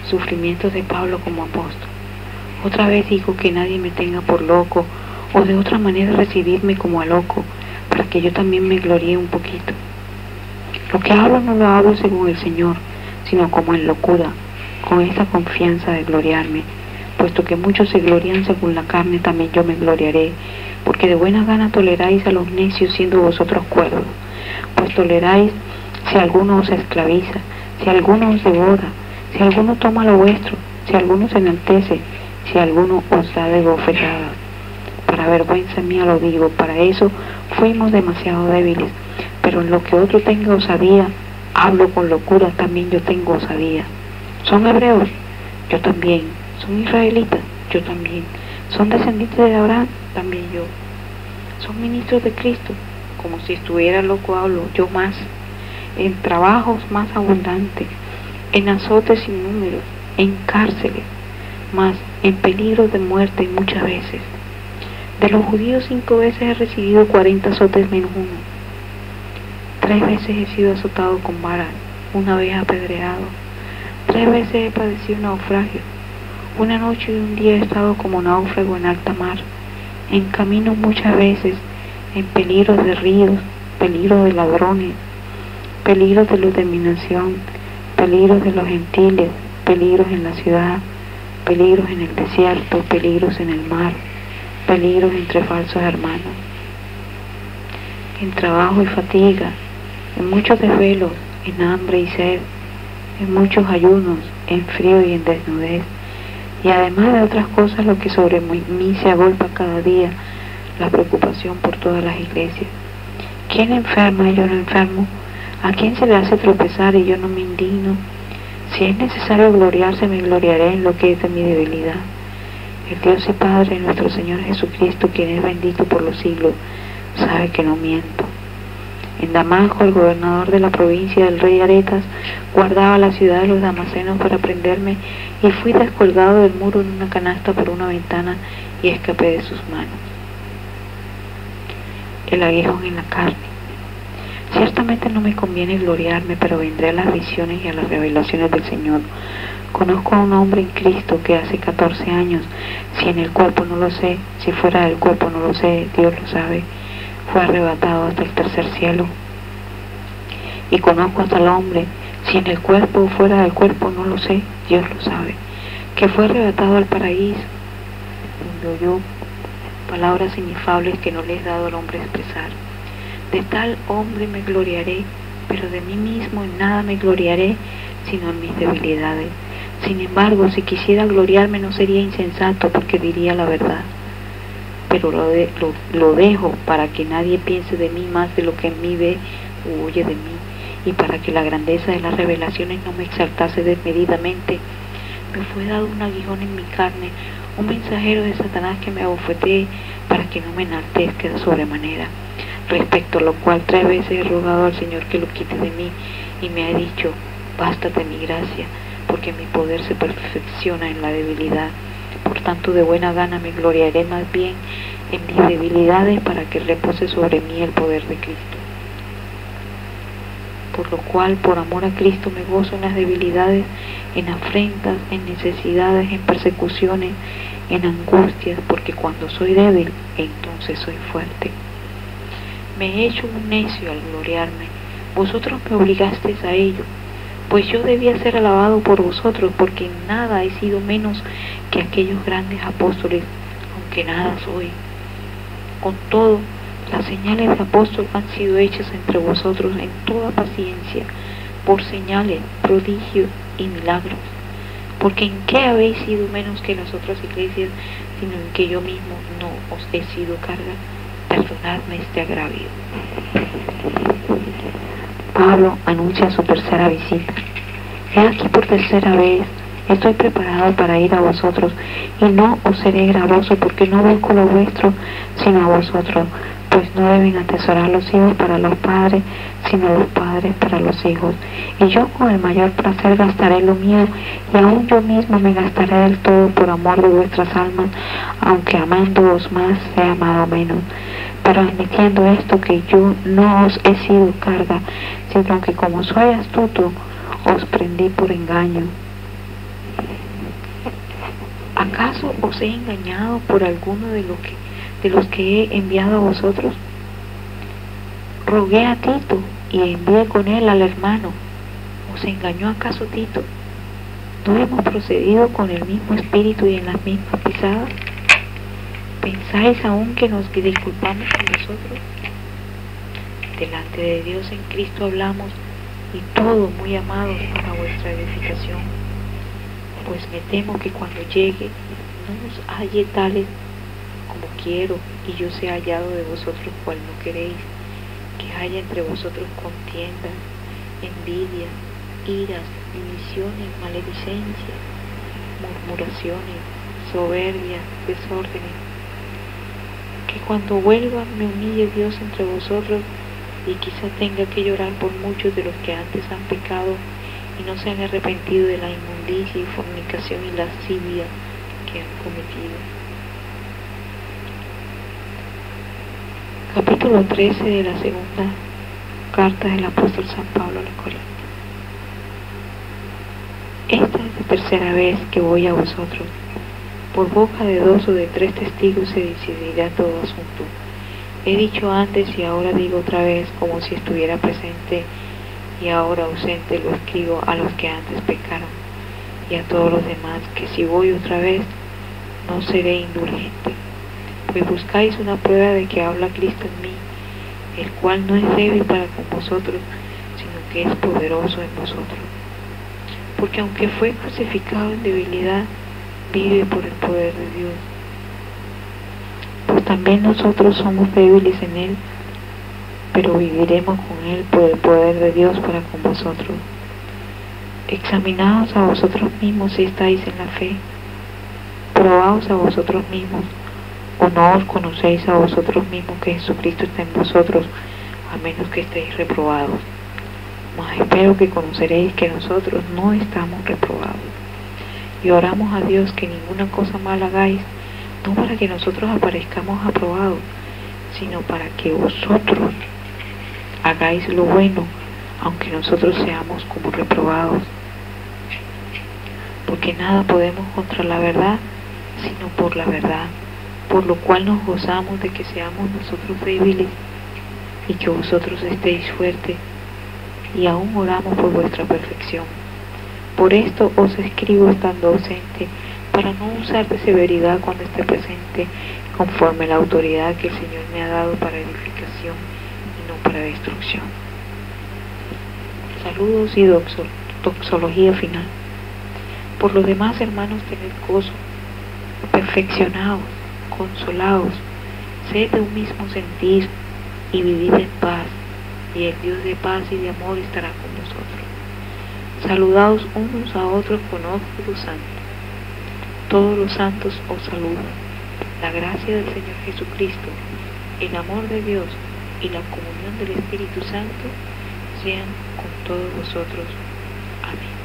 Sufrimientos de Pablo como apóstol. Otra vez digo que nadie me tenga por loco, o de otra manera recibirme como a loco, para que yo también me gloríe un poquito. Lo que hablo no lo hablo según el Señor, sino como en locura, con esta confianza de gloriarme, puesto que muchos se glorían según la carne, también yo me gloriaré, porque de buena gana toleráis a los necios siendo vosotros cuerdos, pues toleráis si alguno os esclaviza, si alguno os devora, si alguno toma lo vuestro, si alguno se enaltece, si alguno os da de bofetadas. Para vergüenza mía lo digo, para eso fuimos demasiado débiles, pero en lo que otro tenga osadía, hablo con locura, también yo tengo osadía. ¿Son hebreos? Yo también. ¿Son israelitas? Yo también. ¿Son descendientes de Abraham? También yo. ¿Son ministros de Cristo? Como si estuviera loco hablo, yo más. En trabajos más abundantes, en azotes sin número, en cárceles, más en peligro de muerte muchas veces. De los judíos 5 veces he recibido 40 azotes menos uno. 3 veces he sido azotado con varas, 1 vez apedreado. 3 veces he padecido naufragio. 1 noche y 1 día he estado como náufrago en alta mar. En camino muchas veces, en peligros de ríos, peligros de ladrones, peligros de dominación, peligros de los gentiles, peligros en la ciudad, peligros en el desierto, peligros en el mar, peligros entre falsos hermanos, en trabajo y fatiga, en muchos desvelos, en hambre y sed, en muchos ayunos, en frío y en desnudez, y además de otras cosas lo que sobre mí se agolpa cada día, la preocupación por todas las iglesias. ¿Quién enferma y yo no enfermo? ¿A quién se le hace tropezar y yo no me indigno? Si es necesario gloriarse, me gloriaré en lo que es de mi debilidad. El Dios y Padre, nuestro Señor Jesucristo, quien es bendito por los siglos, sabe que no miento. En Damasco, el gobernador de la provincia del rey Aretas guardaba la ciudad de los Damascenos para prenderme, y fui descolgado del muro en una canasta por una ventana y escapé de sus manos. El aguijón en la carne. Ciertamente no me conviene gloriarme, pero vendré a las visiones y a las revelaciones del Señor. Conozco a un hombre en Cristo que hace 14 años, si en el cuerpo no lo sé, si fuera del cuerpo no lo sé, Dios lo sabe, fue arrebatado hasta el tercer cielo. Y conozco a tal hombre, si en el cuerpo o fuera del cuerpo no lo sé, Dios lo sabe, que fue arrebatado al paraíso, donde oyó palabras inefables que no le he dado al hombre expresar. De tal hombre me gloriaré, pero de mí mismo en nada me gloriaré, sino en mis debilidades. Sin embargo, si quisiera gloriarme no sería insensato, porque diría la verdad. Pero lo dejo para que nadie piense de mí más de lo que en mí ve o oye de mí, y para que la grandeza de las revelaciones no me exaltase desmedidamente. Me fue dado un aguijón en mi carne, un mensajero de Satanás que me abofetee, para que no me enaltezca de sobremanera. Respecto a lo cual 3 veces he rogado al Señor que lo quite de mí, y me ha dicho: bástate mi gracia, porque mi poder se perfecciona en la debilidad. Por tanto, de buena gana me gloriaré más bien en mis debilidades, para que repose sobre mí el poder de Cristo. Por lo cual, por amor a Cristo, me gozo en las debilidades, en afrentas, en necesidades, en persecuciones, en angustias, porque cuando soy débil, entonces soy fuerte. Me he hecho un necio al gloriarme, vosotros me obligasteis a ello, pues yo debía ser alabado por vosotros, porque en nada he sido menos que aquellos grandes apóstoles, aunque nada soy. Con todo, las señales de apóstol han sido hechas entre vosotros en toda paciencia, por señales, prodigios y milagros. Porque ¿en qué habéis sido menos que las otras iglesias, sino en que yo mismo no os he sido carga? Perdonadme este agravio. Pablo anuncia su tercera visita. He aquí por tercera vez, estoy preparado para ir a vosotros, y no os seré gravoso, porque no busco lo vuestro, sino a vosotros, pues no deben atesorar los hijos para los padres, sino los padres para los hijos. Y yo con el mayor placer gastaré lo mío, y aún yo mismo me gastaré del todo por amor de vuestras almas, aunque amándoos más sea amado menos. Pero admitiendo esto, que yo no os he sido carga, sino que como soy astuto, os prendí por engaño. ¿Acaso os he engañado por alguno de los que he enviado a vosotros? Rogué a Tito y envié con él al hermano. ¿Os engañó acaso Tito? ¿No hemos procedido con el mismo espíritu y en las mismas pisadas? ¿Pensáis aún que nos disculpamos con vosotros? Delante de Dios en Cristo hablamos, y todo muy amados para vuestra edificación. Pues me temo que cuando llegue no os halle tales como quiero, y yo sea hallado de vosotros cual no queréis, que haya entre vosotros contiendas, envidias, iras, divisiones, maledicencias, murmuraciones, soberbias, desórdenes. Que cuando vuelva me humille Dios entre vosotros, y quizá tenga que llorar por muchos de los que antes han pecado y no se han arrepentido de la inmundicia y fornicación y lascivia que han cometido. Capítulo 13 de la segunda carta del apóstol San Pablo a los Corintios. Esta es la tercera vez que voy a vosotros. Por boca de 2 o de 3 testigos se decidirá todo asunto. He dicho antes y ahora digo otra vez, como si estuviera presente y ahora ausente, lo escribo a los que antes pecaron y a todos los demás, que si voy otra vez no seré indulgente. Pues buscáis una prueba de que habla Cristo en mí, el cual no es débil para con vosotros, sino que es poderoso en vosotros. porque aunque fue crucificado en debilidad, vive por el poder de Dios. Pues también nosotros somos débiles en Él, pero viviremos con Él por el poder de Dios para con vosotros. Examinaos a vosotros mismos si estáis en la fe. Probaos a vosotros mismos, o no os conocéis a vosotros mismos que Jesucristo está en vosotros, a menos que estéis reprobados. Mas espero que conoceréis que nosotros no estamos reprobados. Y oramos a Dios que ninguna cosa mala hagáis, no para que nosotros aparezcamos aprobados, sino para que vosotros hagáis lo bueno, aunque nosotros seamos como reprobados. Porque nada podemos contra la verdad, sino por la verdad, por lo cual nos gozamos de que seamos nosotros débiles y que vosotros estéis fuertes, y aún oramos por vuestra perfección. Por esto os escribo estando ausente, para no usar de severidad cuando esté presente, conforme la autoridad que el Señor me ha dado para edificación y no para destrucción. Saludos y doxología final. Por lo demás, hermanos, tened gozo, perfeccionaos, consolaos, sed de un mismo sentir y vivid en paz, y el Dios de paz y de amor estará con vosotros. Saludaos unos a otros con ósculo santo. Todos los santos os saludan. La gracia del Señor Jesucristo, el amor de Dios y la comunión del Espíritu Santo sean con todos vosotros. Amén.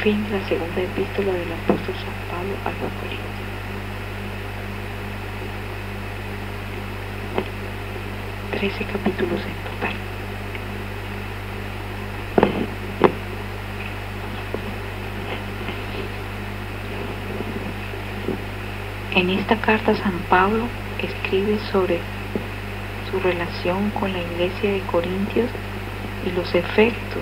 Fin de la segunda epístola del apóstol San Pablo a los Corintios. 13 capítulos en total. En esta carta San Pablo escribe sobre su relación con la iglesia de Corintios y los efectos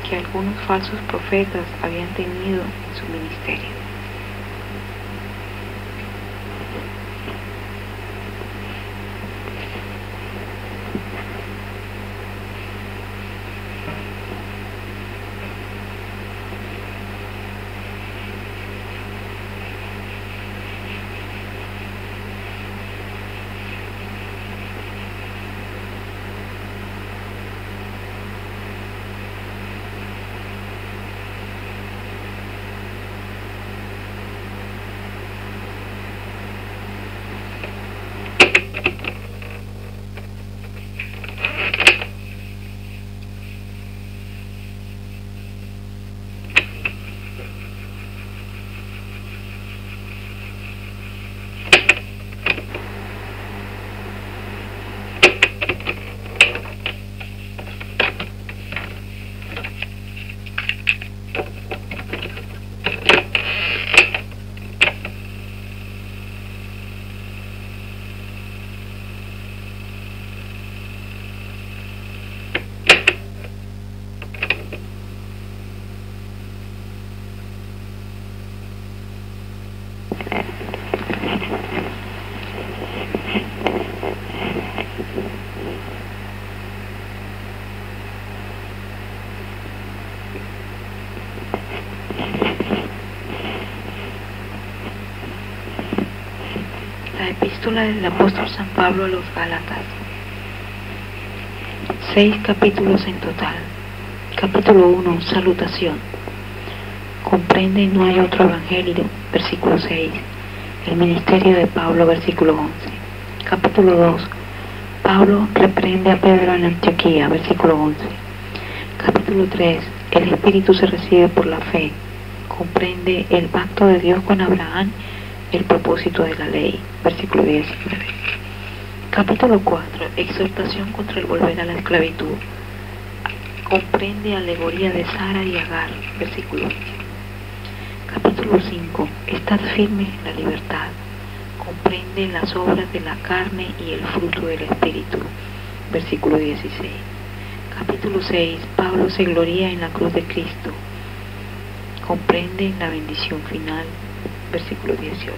que algunos falsos profetas habían tenido en su ministerio. La epístola del apóstol San Pablo a los Gálatas. 6 capítulos en total. Capítulo 1, salutación. Comprende no hay otro evangelio, versículo 6. El ministerio de Pablo, versículo 11. Capítulo 2. Pablo reprende a Pedro en Antioquía, versículo 11. Capítulo 3. El Espíritu se recibe por la fe. Comprende el pacto de Dios con Abraham, el propósito de la ley, versículo 19. Capítulo 4. Exhortación contra el volver a la esclavitud. Comprende alegoría de Sara y Agar, versículo 20. Capítulo 5. Estad firmes en la libertad. Comprende las obras de la carne y el fruto del Espíritu, versículo 16. Capítulo 6. Pablo se gloría en la cruz de Cristo. Comprende la bendición final, versículo 18.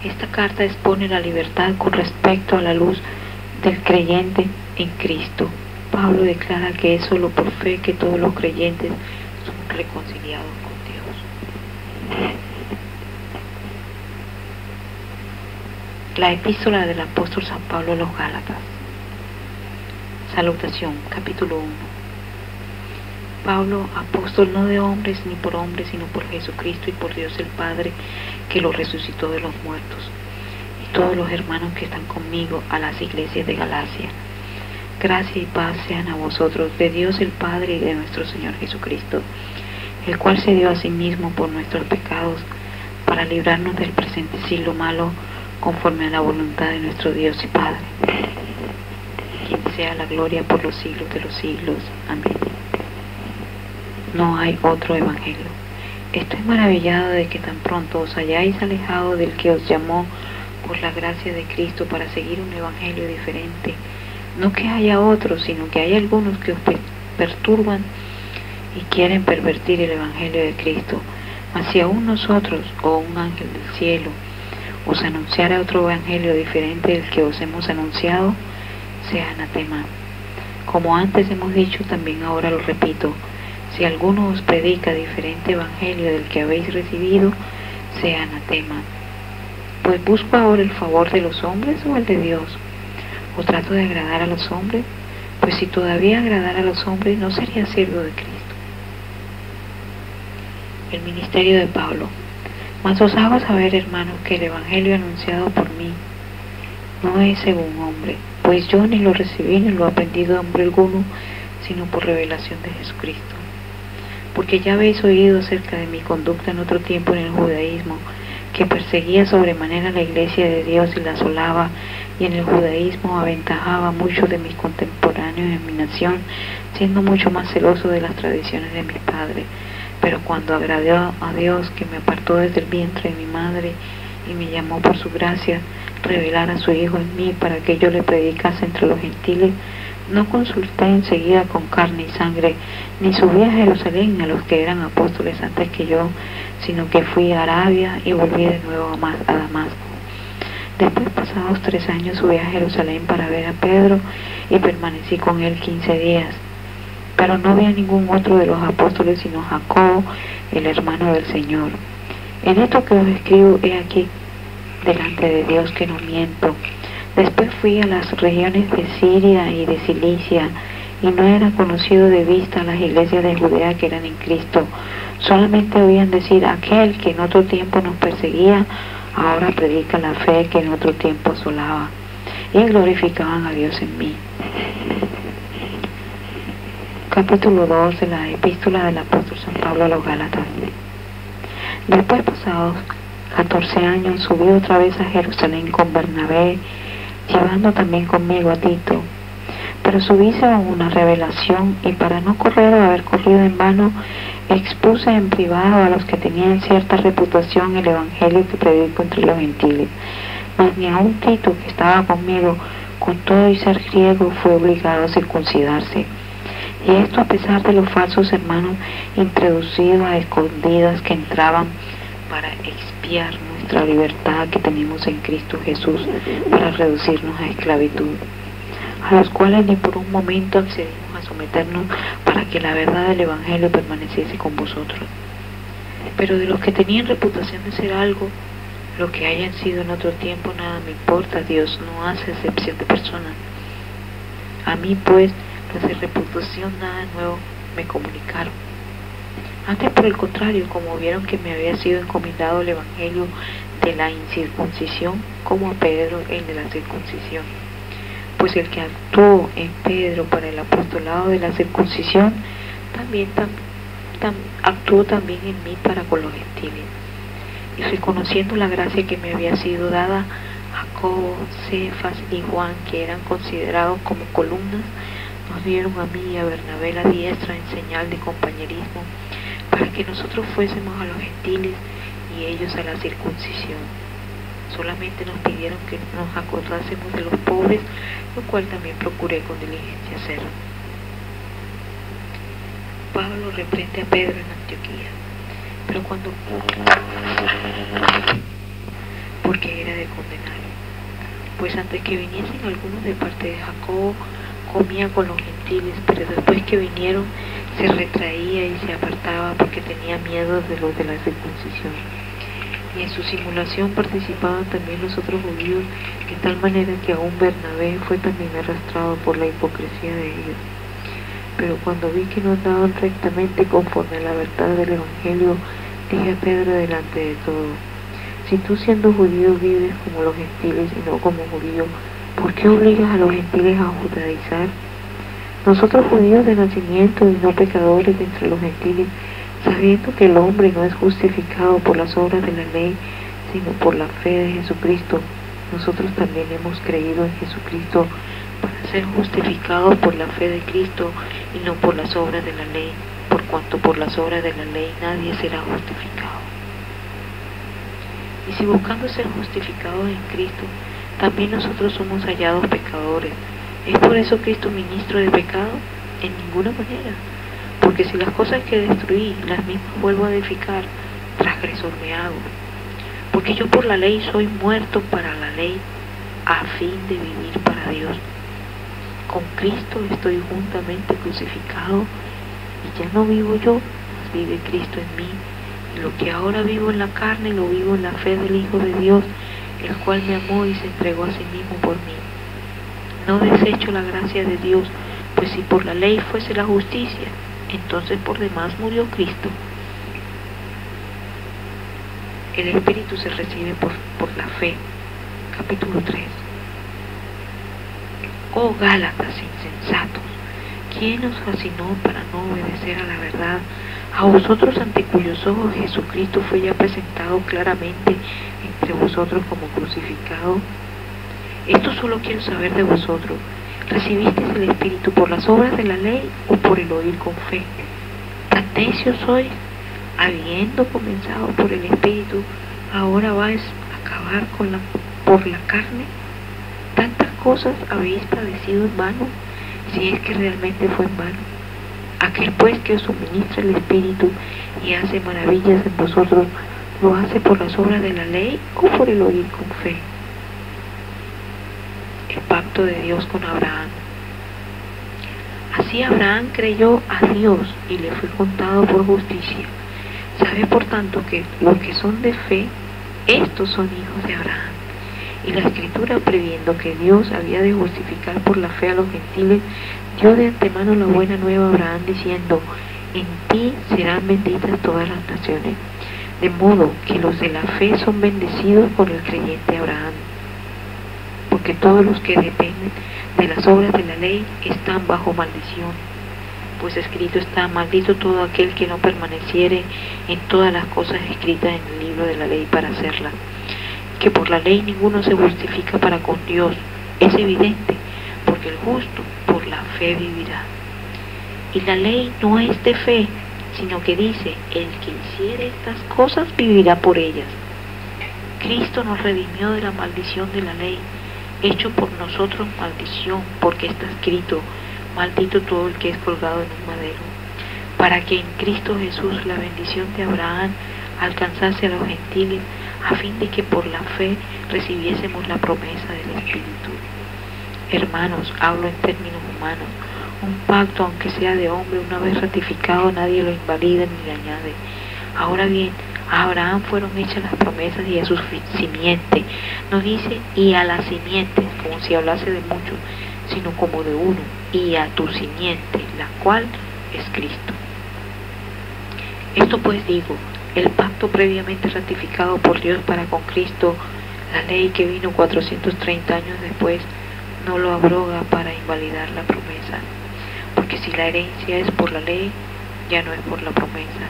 Esta carta expone la libertad con respecto a la luz del creyente en Cristo. Pablo declara que es solo por fe que todos los creyentes son reconciliados con Dios. La epístola del apóstol San Pablo a los Gálatas. Salutación, capítulo 1. Pablo, apóstol no de hombres ni por hombres, sino por Jesucristo y por Dios el Padre, que lo resucitó de los muertos, y todos los hermanos que están conmigo a las iglesias de Galacia. Gracia y paz sean a vosotros, de Dios el Padre y de nuestro Señor Jesucristo, el cual se dio a sí mismo por nuestros pecados, para librarnos del presente siglo malo, conforme a la voluntad de nuestro Dios y Padre, quien sea la gloria por los siglos de los siglos. Amén. No hay otro evangelio. Estoy maravillado de que tan pronto os hayáis alejado del que os llamó por la gracia de Cristo para seguir un evangelio diferente. No que haya otros, sino que hay algunos que os perturban y quieren pervertir el evangelio de Cristo. Mas si aún nosotros, o un ángel del cielo, os anunciara otro evangelio diferente del que os hemos anunciado, sea anatema. Como antes hemos dicho, también ahora lo repito: si alguno os predica diferente evangelio del que habéis recibido, sea anatema. Pues busco ahora el favor de los hombres o el de Dios, o trato de agradar a los hombres, pues si todavía agradara a los hombres no sería siervo de Cristo. El ministerio de Pablo. Mas os hago saber, hermanos, que el evangelio anunciado por mí no es según hombre, pues yo ni lo recibí ni lo aprendí de hombre alguno, sino por revelación de Jesucristo. Porque ya habéis oído acerca de mi conducta en otro tiempo en el judaísmo, que perseguía sobremanera la iglesia de Dios y la asolaba, y en el judaísmo aventajaba mucho de mis contemporáneos en mi nación, siendo mucho más celoso de las tradiciones de mis padres. Pero cuando agradó a Dios, que me apartó desde el vientre de mi madre y me llamó por su gracia, revelar a su Hijo en mí para que yo le predicase entre los gentiles, no consulté enseguida con carne y sangre, ni subí a Jerusalén a los que eran apóstoles antes que yo, sino que fui a Arabia y volví de nuevo a Damasco. Después, pasados 3 años, subí a Jerusalén para ver a Pedro y permanecí con él 15 días. Pero no vi a ningún otro de los apóstoles sino Jacobo, el hermano del Señor. En esto que os escribo, he aquí delante de Dios que no miento. Después fui a las regiones de Siria y de Cilicia, y no era conocido de vista a las iglesias de Judea que eran en Cristo. Solamente oían decir: aquel que en otro tiempo nos perseguía, ahora predica la fe que en otro tiempo asolaba. Y glorificaban a Dios en mí. Capítulo 2 de la epístola del apóstol San Pablo a los Gálatas. Después, pasados 14 años, subí otra vez a Jerusalén con Bernabé, llevando también conmigo a Tito. Pero subí según una revelación, y para no correr o haber corrido en vano, expuse en privado a los que tenían cierta reputación el evangelio que predico entre los gentiles. Mas ni aun Tito, que estaba conmigo, con todo y ser griego, fue obligado a circuncidarse. Y esto a pesar de los falsos hermanos introducidos a escondidas que entraban para expiar nuestra libertad que tenemos en Cristo Jesús, para reducirnos a esclavitud, a los cuales ni por un momento accedimos a someternos para que la verdad del Evangelio permaneciese con vosotros. Pero de los que tenían reputación de ser algo, lo que hayan sido en otro tiempo, nada me importa. Dios no hace excepción de personas. A mí pues, los de reputación nada nuevo me comunicaron. Antes, por el contrario, como vieron que me había sido encomendado el evangelio de la incircuncisión, como a Pedro el de la circuncisión. Pues el que actuó en Pedro para el apostolado de la circuncisión, también actuó también en mí para con los gentiles. Y reconociendo la gracia que me había sido dada, Jacobo, Cefas y Juan, que eran considerados como columnas, nos dieron a mí y a Bernabé la diestra en señal de compañerismo, para que nosotros fuésemos a los gentiles y ellos a la circuncisión. Solamente nos pidieron que nos acordásemos de los pobres, lo cual también procuré con diligencia hacer. Pablo reprende a Pedro en Antioquía. porque era de condenar. Pues antes que viniesen algunos de parte de Jacob, comía con los gentiles, pero después que vinieron se retraía y se apartaba porque tenía miedo de los de la circuncisión. Y en su simulación participaban también los otros judíos, de tal manera que aún Bernabé fue también arrastrado por la hipocresía de ellos. Pero cuando vi que no andaban rectamente conforme a la verdad del Evangelio, dije a Pedro delante de todo: si tú siendo judío vives como los gentiles y no como judío, ¿por qué obligas a los gentiles a judaizar? Nosotros judíos de nacimiento y no pecadores de entre los gentiles, sabiendo que el hombre no es justificado por las obras de la ley, sino por la fe de Jesucristo, nosotros también hemos creído en Jesucristo para ser justificados por la fe de Cristo y no por las obras de la ley, por cuanto por las obras de la ley nadie será justificado. Y si buscando ser justificados en Cristo, también nosotros somos hallados pecadores, ¿es por eso Cristo ministro de pecado? En ninguna manera. Porque si las cosas que destruí, las mismas vuelvo a edificar, transgresor me hago. Porque yo por la ley soy muerto para la ley, a fin de vivir para Dios. Con Cristo estoy juntamente crucificado, y ya no vivo yo, mas vive Cristo en mí. Y lo que ahora vivo en la carne, lo vivo en la fe del Hijo de Dios, el cual me amó y se entregó a sí mismo por mí. No desecho la gracia de Dios, pues si por la ley fuese la justicia, entonces por demás murió Cristo. El Espíritu se recibe por la fe. Capítulo 3. Oh Gálatas insensatos, ¿quién os fascinó para no obedecer a la verdad? A vosotros ante cuyos ojos Jesucristo fue ya presentado claramente entre vosotros como crucificado. Esto solo quiero saber de vosotros: ¿recibisteis el Espíritu por las obras de la ley o por el oír con fe? ¿Tan necios sois? Habiendo comenzado por el Espíritu, ¿ahora vais a acabar por la carne? ¿Tantas cosas habéis padecido en vano, si es que realmente fue en vano? Aquel pues que os suministra el Espíritu y hace maravillas en vosotros, ¿lo hace por las obras de la ley o por el oír con fe? El pacto de Dios con Abraham. Así Abraham creyó a Dios y le fue contado por justicia. Sabe por tanto que los que son de fe, estos son hijos de Abraham. Y la Escritura, previendo que Dios había de justificar por la fe a los gentiles, dio de antemano la buena nueva a Abraham, diciendo: en ti serán benditas todas las naciones. De modo que los de la fe son bendecidos por el creyente Abraham. Porque todos los que dependen de las obras de la ley están bajo maldición. Pues escrito está: maldito todo aquel que no permaneciere en todas las cosas escritas en el libro de la ley para hacerlas. Que por la ley ninguno se justifica para con Dios, es evidente, porque el justo por la fe vivirá. Y la ley no es de fe, sino que dice: el que hiciere estas cosas vivirá por ellas. Cristo nos redimió de la maldición de la ley, hecho por nosotros maldición, porque está escrito: maldito todo el que es colgado en un madero, para que en Cristo Jesús la bendición de Abraham alcanzase a los gentiles, a fin de que por la fe recibiésemos la promesa del Espíritu. Hermanos, hablo en términos humanos: un pacto, aunque sea de hombre, una vez ratificado, nadie lo invalida ni le añade. Ahora bien, a Abraham fueron hechas las promesas y a su simiente. No dice y a las simientes, como si hablase de muchos, sino como de uno, y a tu simiente, la cual es Cristo. Esto pues digo: el pacto previamente ratificado por Dios para con Cristo, la ley que vino 430 años después, no lo abroga para invalidar la promesa. Porque si la herencia es por la ley, ya no es por la promesa,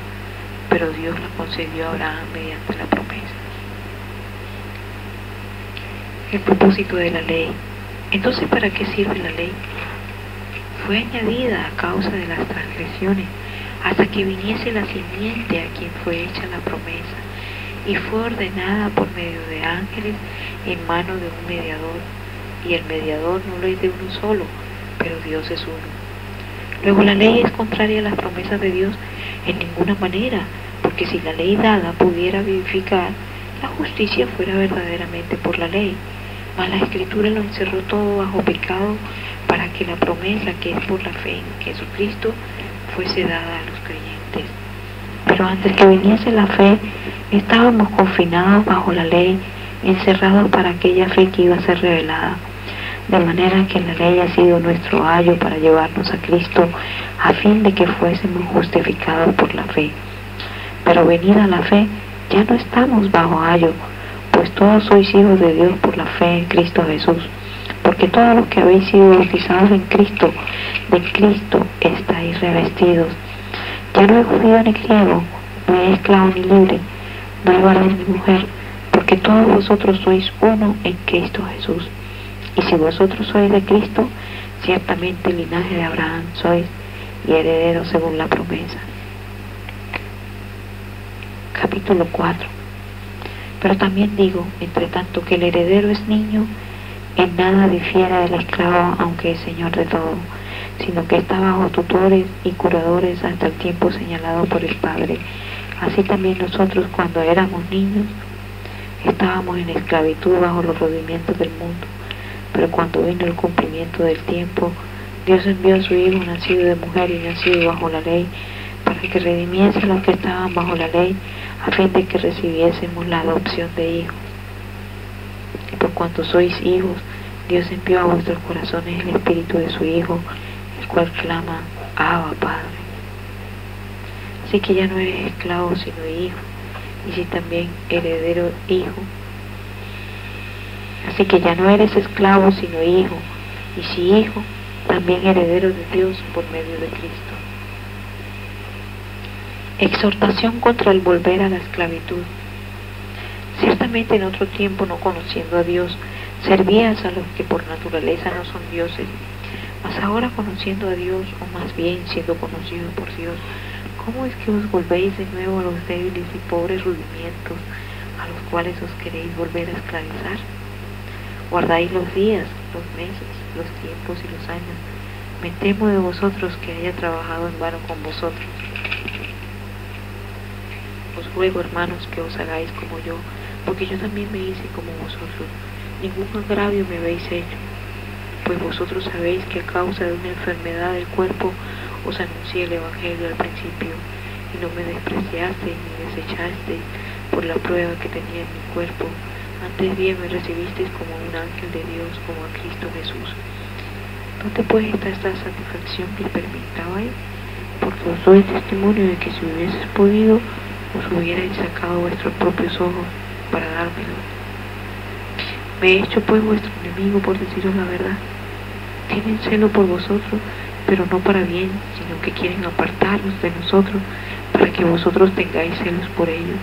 pero Dios la concedió a Abraham mediante la promesa. El propósito de la ley. Entonces, ¿para qué sirve la ley? Fue añadida a causa de las transgresiones, hasta que viniese la simiente a quien fue hecha la promesa, y fue ordenada por medio de ángeles en mano de un mediador, y el mediador no lo es de uno solo, pero Dios es uno. Luego, la ley es contraria a las promesas de Dios en ninguna manera, porque si la ley dada pudiera vivificar, la justicia fuera verdaderamente por la ley, mas la Escritura lo encerró todo bajo pecado para que la promesa que es por la fe en Jesucristo fuese dada a los creyentes. Pero antes que viniese la fe, estábamos confinados bajo la ley, encerrados para aquella fe que iba a ser revelada. De manera que la ley ha sido nuestro ayo para llevarnos a Cristo, a fin de que fuésemos justificados por la fe. Pero venida la fe, ya no estamos bajo ayo, pues todos sois hijos de Dios por la fe en Cristo Jesús. Porque todos los que habéis sido bautizados en Cristo, de Cristo estáis revestidos. Ya no hay judío ni griego, no hay esclavo ni libre, no hay varón ni mujer, porque todos vosotros sois uno en Cristo Jesús. Y si vosotros sois de Cristo, ciertamente el linaje de Abraham sois y herederos según la promesa. Capítulo 4. Pero también digo, entre tanto que el heredero es niño, en nada difiere del esclavo, aunque es señor de todo, sino que está bajo tutores y curadores hasta el tiempo señalado por el Padre. Así también nosotros, cuando éramos niños, estábamos en esclavitud bajo los rudimientos del mundo. Pero cuando vino el cumplimiento del tiempo, Dios envió a su Hijo, nacido de mujer y nacido bajo la ley, para que redimiese a los que estaban bajo la ley, a fin de que recibiésemos la adopción de hijos. Y por cuanto sois hijos, Dios envió a vuestros corazones el Espíritu de su Hijo, el cual clama, Abba, Padre. Así que ya no eres esclavo, sino hijo, y si también heredero, hijo. Así que ya no eres esclavo, sino hijo, y si hijo, también heredero de Dios por medio de Cristo. Exhortación contra el volver a la esclavitud. Ciertamente en otro tiempo, no conociendo a Dios, servías a los que por naturaleza no son dioses, mas ahora conociendo a Dios, o más bien siendo conocidos por Dios, ¿cómo es que os volvéis de nuevo a los débiles y pobres rudimientos a los cuales os queréis volver a esclavizar? Guardáis los días, los meses, los tiempos y los años. Me temo de vosotros que haya trabajado en vano con vosotros. Os ruego, hermanos, que os hagáis como yo, porque yo también me hice como vosotros. Ningún agravio me habéis hecho, pues vosotros sabéis que a causa de una enfermedad del cuerpo os anuncié el Evangelio al principio, y no me despreciasteis ni desechasteis por la prueba que tenía en mi cuerpo. Antes bien me recibisteis como un ángel de Dios, como a Cristo Jesús. ¿Dónde pues está esta satisfacción que experimentabais? Porque os doy testimonio de que si hubieses podido, os hubierais sacado vuestros propios ojos para dármelo. Me he hecho pues vuestro enemigo por deciros la verdad. Tienen celo por vosotros, pero no para bien, sino que quieren apartaros de nosotros, para que vosotros tengáis celos por ellos.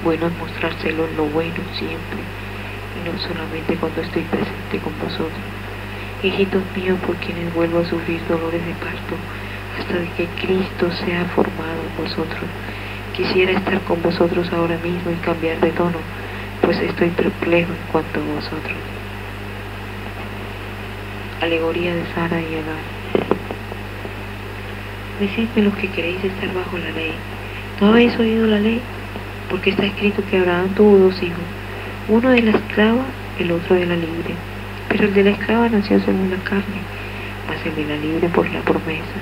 Bueno es mostrar celo en lo bueno siempre, y no solamente cuando estoy presente con vosotros. Hijitos míos, por quienes vuelvo a sufrir dolores de parto, hasta de que Cristo sea formado en vosotros. Quisiera estar con vosotros ahora mismo y cambiar de tono, pues estoy perplejo en cuanto a vosotros. Alegoría de Sara y Agar. Decidme los que queréis estar bajo la ley. ¿No habéis oído la ley? Porque está escrito que Abraham tuvo dos hijos, uno de la esclava, el otro de la libre. Pero el de la esclava nació según la carne, mas el de la libre por la promesa,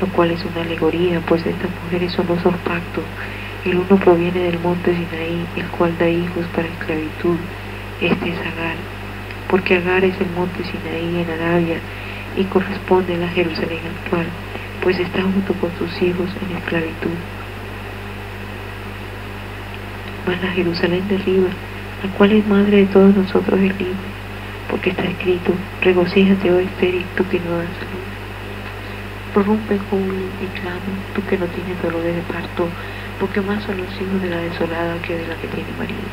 lo cual es una alegoría, pues estas mujeres son los dos pactos. El uno proviene del monte Sinaí, el cual da hijos para esclavitud. Este es Agar, porque Agar es el monte Sinaí en Arabia y corresponde a la Jerusalén actual, pues está junto con sus hijos en esclavitud. Mas la Jerusalén de arriba, la cual es madre de todos nosotros, es libre, porque está escrito: regocíjate, oh estéril, tú que no das luz. Prorrumpe en júbilo y clama, tú que no tienes dolores de parto, porque más son los hijos de la desolada que de la que tiene marido.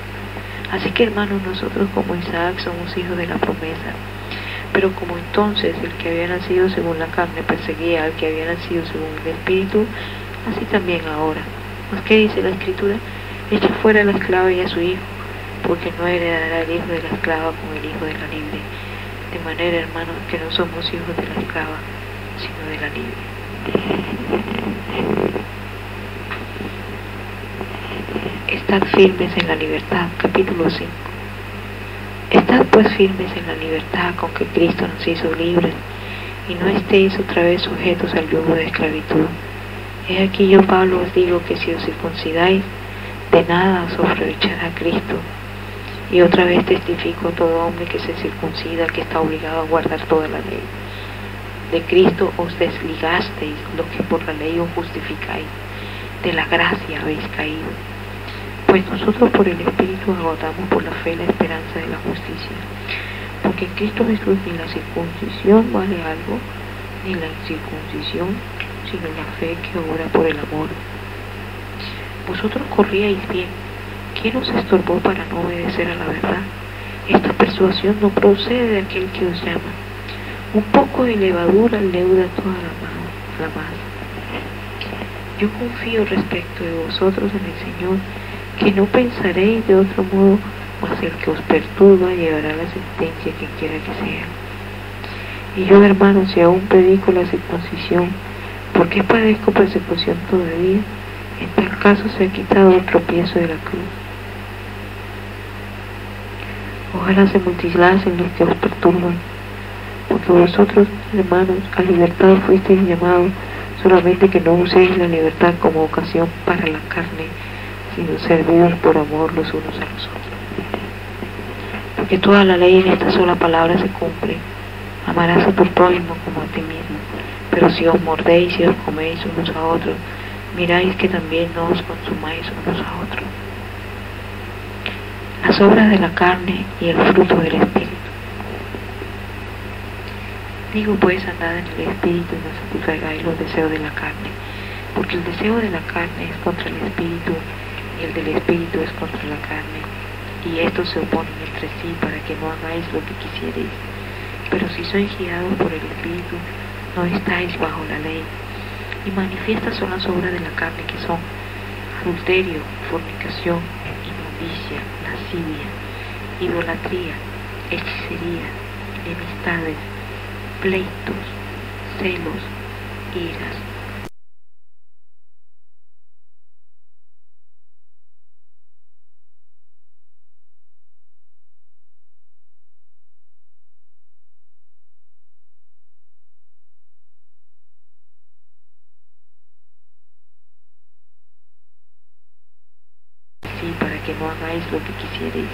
Así que, hermanos, nosotros como Isaac somos hijos de la promesa. Pero como entonces el que había nacido según la carne perseguía al que había nacido según el Espíritu, así también ahora. ¿Mas qué dice la Escritura? Echa fuera a la esclava y a su hijo, porque no heredará el hijo de la esclava con el hijo de la libre. De manera, hermanos, que no somos hijos de la esclava, sino de la libre. Estad firmes en la libertad. Capítulo 5. Estad pues firmes en la libertad con que Cristo nos hizo libres, y no estéis otra vez sujetos al yugo de esclavitud. He aquí yo, Pablo, os digo que si os circuncidáis, de nada os aprovechará Cristo. Y otra vez testifico a todo hombre que se circuncida, que está obligado a guardar toda la ley. De Cristo os desligasteis, lo que por la ley os justificáis, de la gracia habéis caído. Pues nosotros por el Espíritu agotamos por la fe la esperanza de la justicia. Porque en Cristo Jesús ni la circuncisión vale algo, ni la incircuncisión, sino la fe que obra por el amor. Vosotros corríais bien. ¿Quién os estorbó para no obedecer a la verdad? Esta persuasión no procede de aquel que os llama. Un poco de levadura leuda toda la masa. Yo confío respecto de vosotros en el Señor, que no pensaréis de otro modo, mas el que os perturba llevará la sentencia que quiera que sea. Y yo, hermanos, si aún predico la circuncisión, ¿por qué padezco persecución todavía? En tal caso se ha quitado el tropiezo de la cruz. Ojalá se multiplicasen los que os perturban, porque vosotros, hermanos, a libertad fuisteis llamados, solamente que no uséis la libertad como ocasión para la carne, sino servidos por amor los unos a los otros. Porque toda la ley en esta sola palabra se cumple: amarás a tu prójimo como a ti mismo. Pero si os mordéis y os coméis unos a otros, miráis que también no os consumáis unos a otros. Las obras de la carne y el fruto del Espíritu. Digo pues, andad en el Espíritu y no satisfagáis los deseos de la carne, porque el deseo de la carne es contra el Espíritu, y el del Espíritu es contra la carne, y estos se oponen entre sí para que no hagáis lo que quisierais. Pero si sois guiados por el Espíritu, no estáis bajo la ley. Y manifiestas son las obras de la carne, que son adulterio, fornicación, inmundicia, lascivia, idolatría, hechicería, enemistades, pleitos, celos, iras, sí, para que no hagáis lo que quisierais.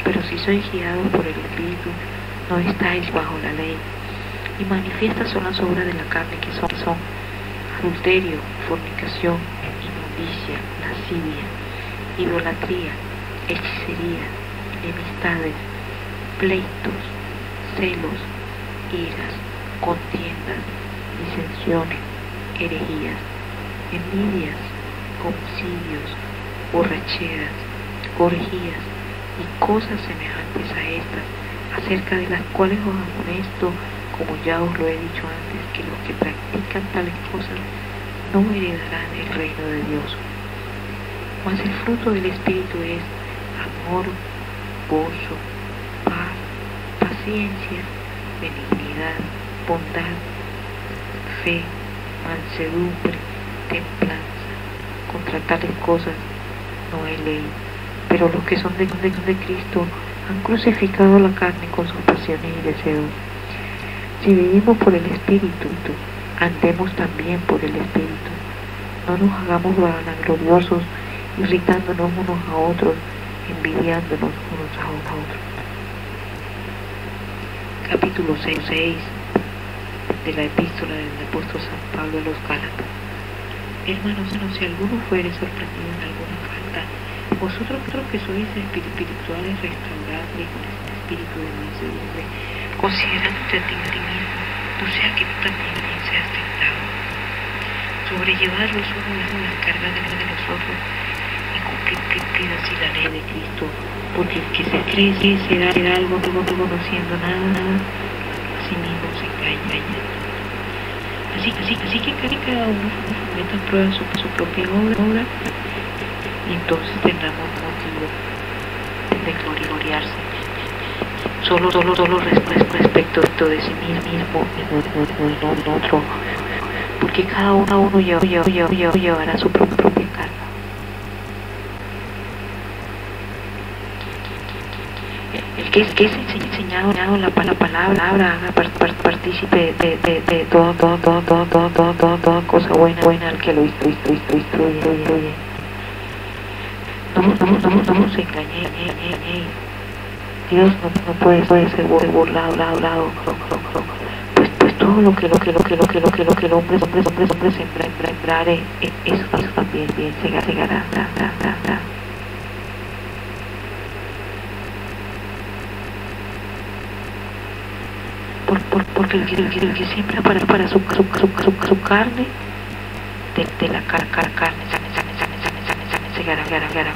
Pero si sois guiados por el Espíritu, no estáis bajo la ley. Y manifiestas son las obras de la carne, que son adulterio, fornicación, inmundicia, lascivia, idolatría, hechicería, enemistades, pleitos, celos, iras, contiendas, disensiones, herejías, envidias, homicidios, borracheras, orgías y cosas semejantes a estas, acerca de las cuales os amonesto, como ya os lo he dicho antes, que los que practican tales cosas no heredarán el reino de Dios. Mas el fruto del Espíritu es amor, gozo, paz, paciencia, benignidad, bondad, fe, mansedumbre, templanza. Contra tales cosas no hay ley. Pero los que son de Cristo han crucificado la carne con sus pasiones y deseos. Si vivimos por el Espíritu, andemos también por el Espíritu. No nos hagamos vanagloriosos, irritándonos unos a otros, envidiándonos unos a otros. Capítulo 6 de la epístola del apóstol San Pablo a los Gálatas. Hermanos, si alguno fuere sorprendido en alguna falta, vosotros que sois espirituales, restauradle con el espíritu de mansedumbre, considerándote a ti mismo, no sea que tú también seas tentado. Sobrellevad los unos las cargas de los otros y cumplir así la ley de Cristo, porque el que se cree será algo conociendo nada, a sí mismo se engaña. Así que cada uno meta en prueba su propia obra, y entonces tendremos motivo de gloriarse. Solo respecto de sí mismo y no de otro, porque cada uno llevará su propia carga. que es enseñado la palabra, haga partícipe de toda cosa buena al que lo instruye. No nos engañéis. Dios no puede ser burlado. Pues todo lo que el hombre sembrare, eso también segará. Porque el que siembra para su carne, de la carne segará.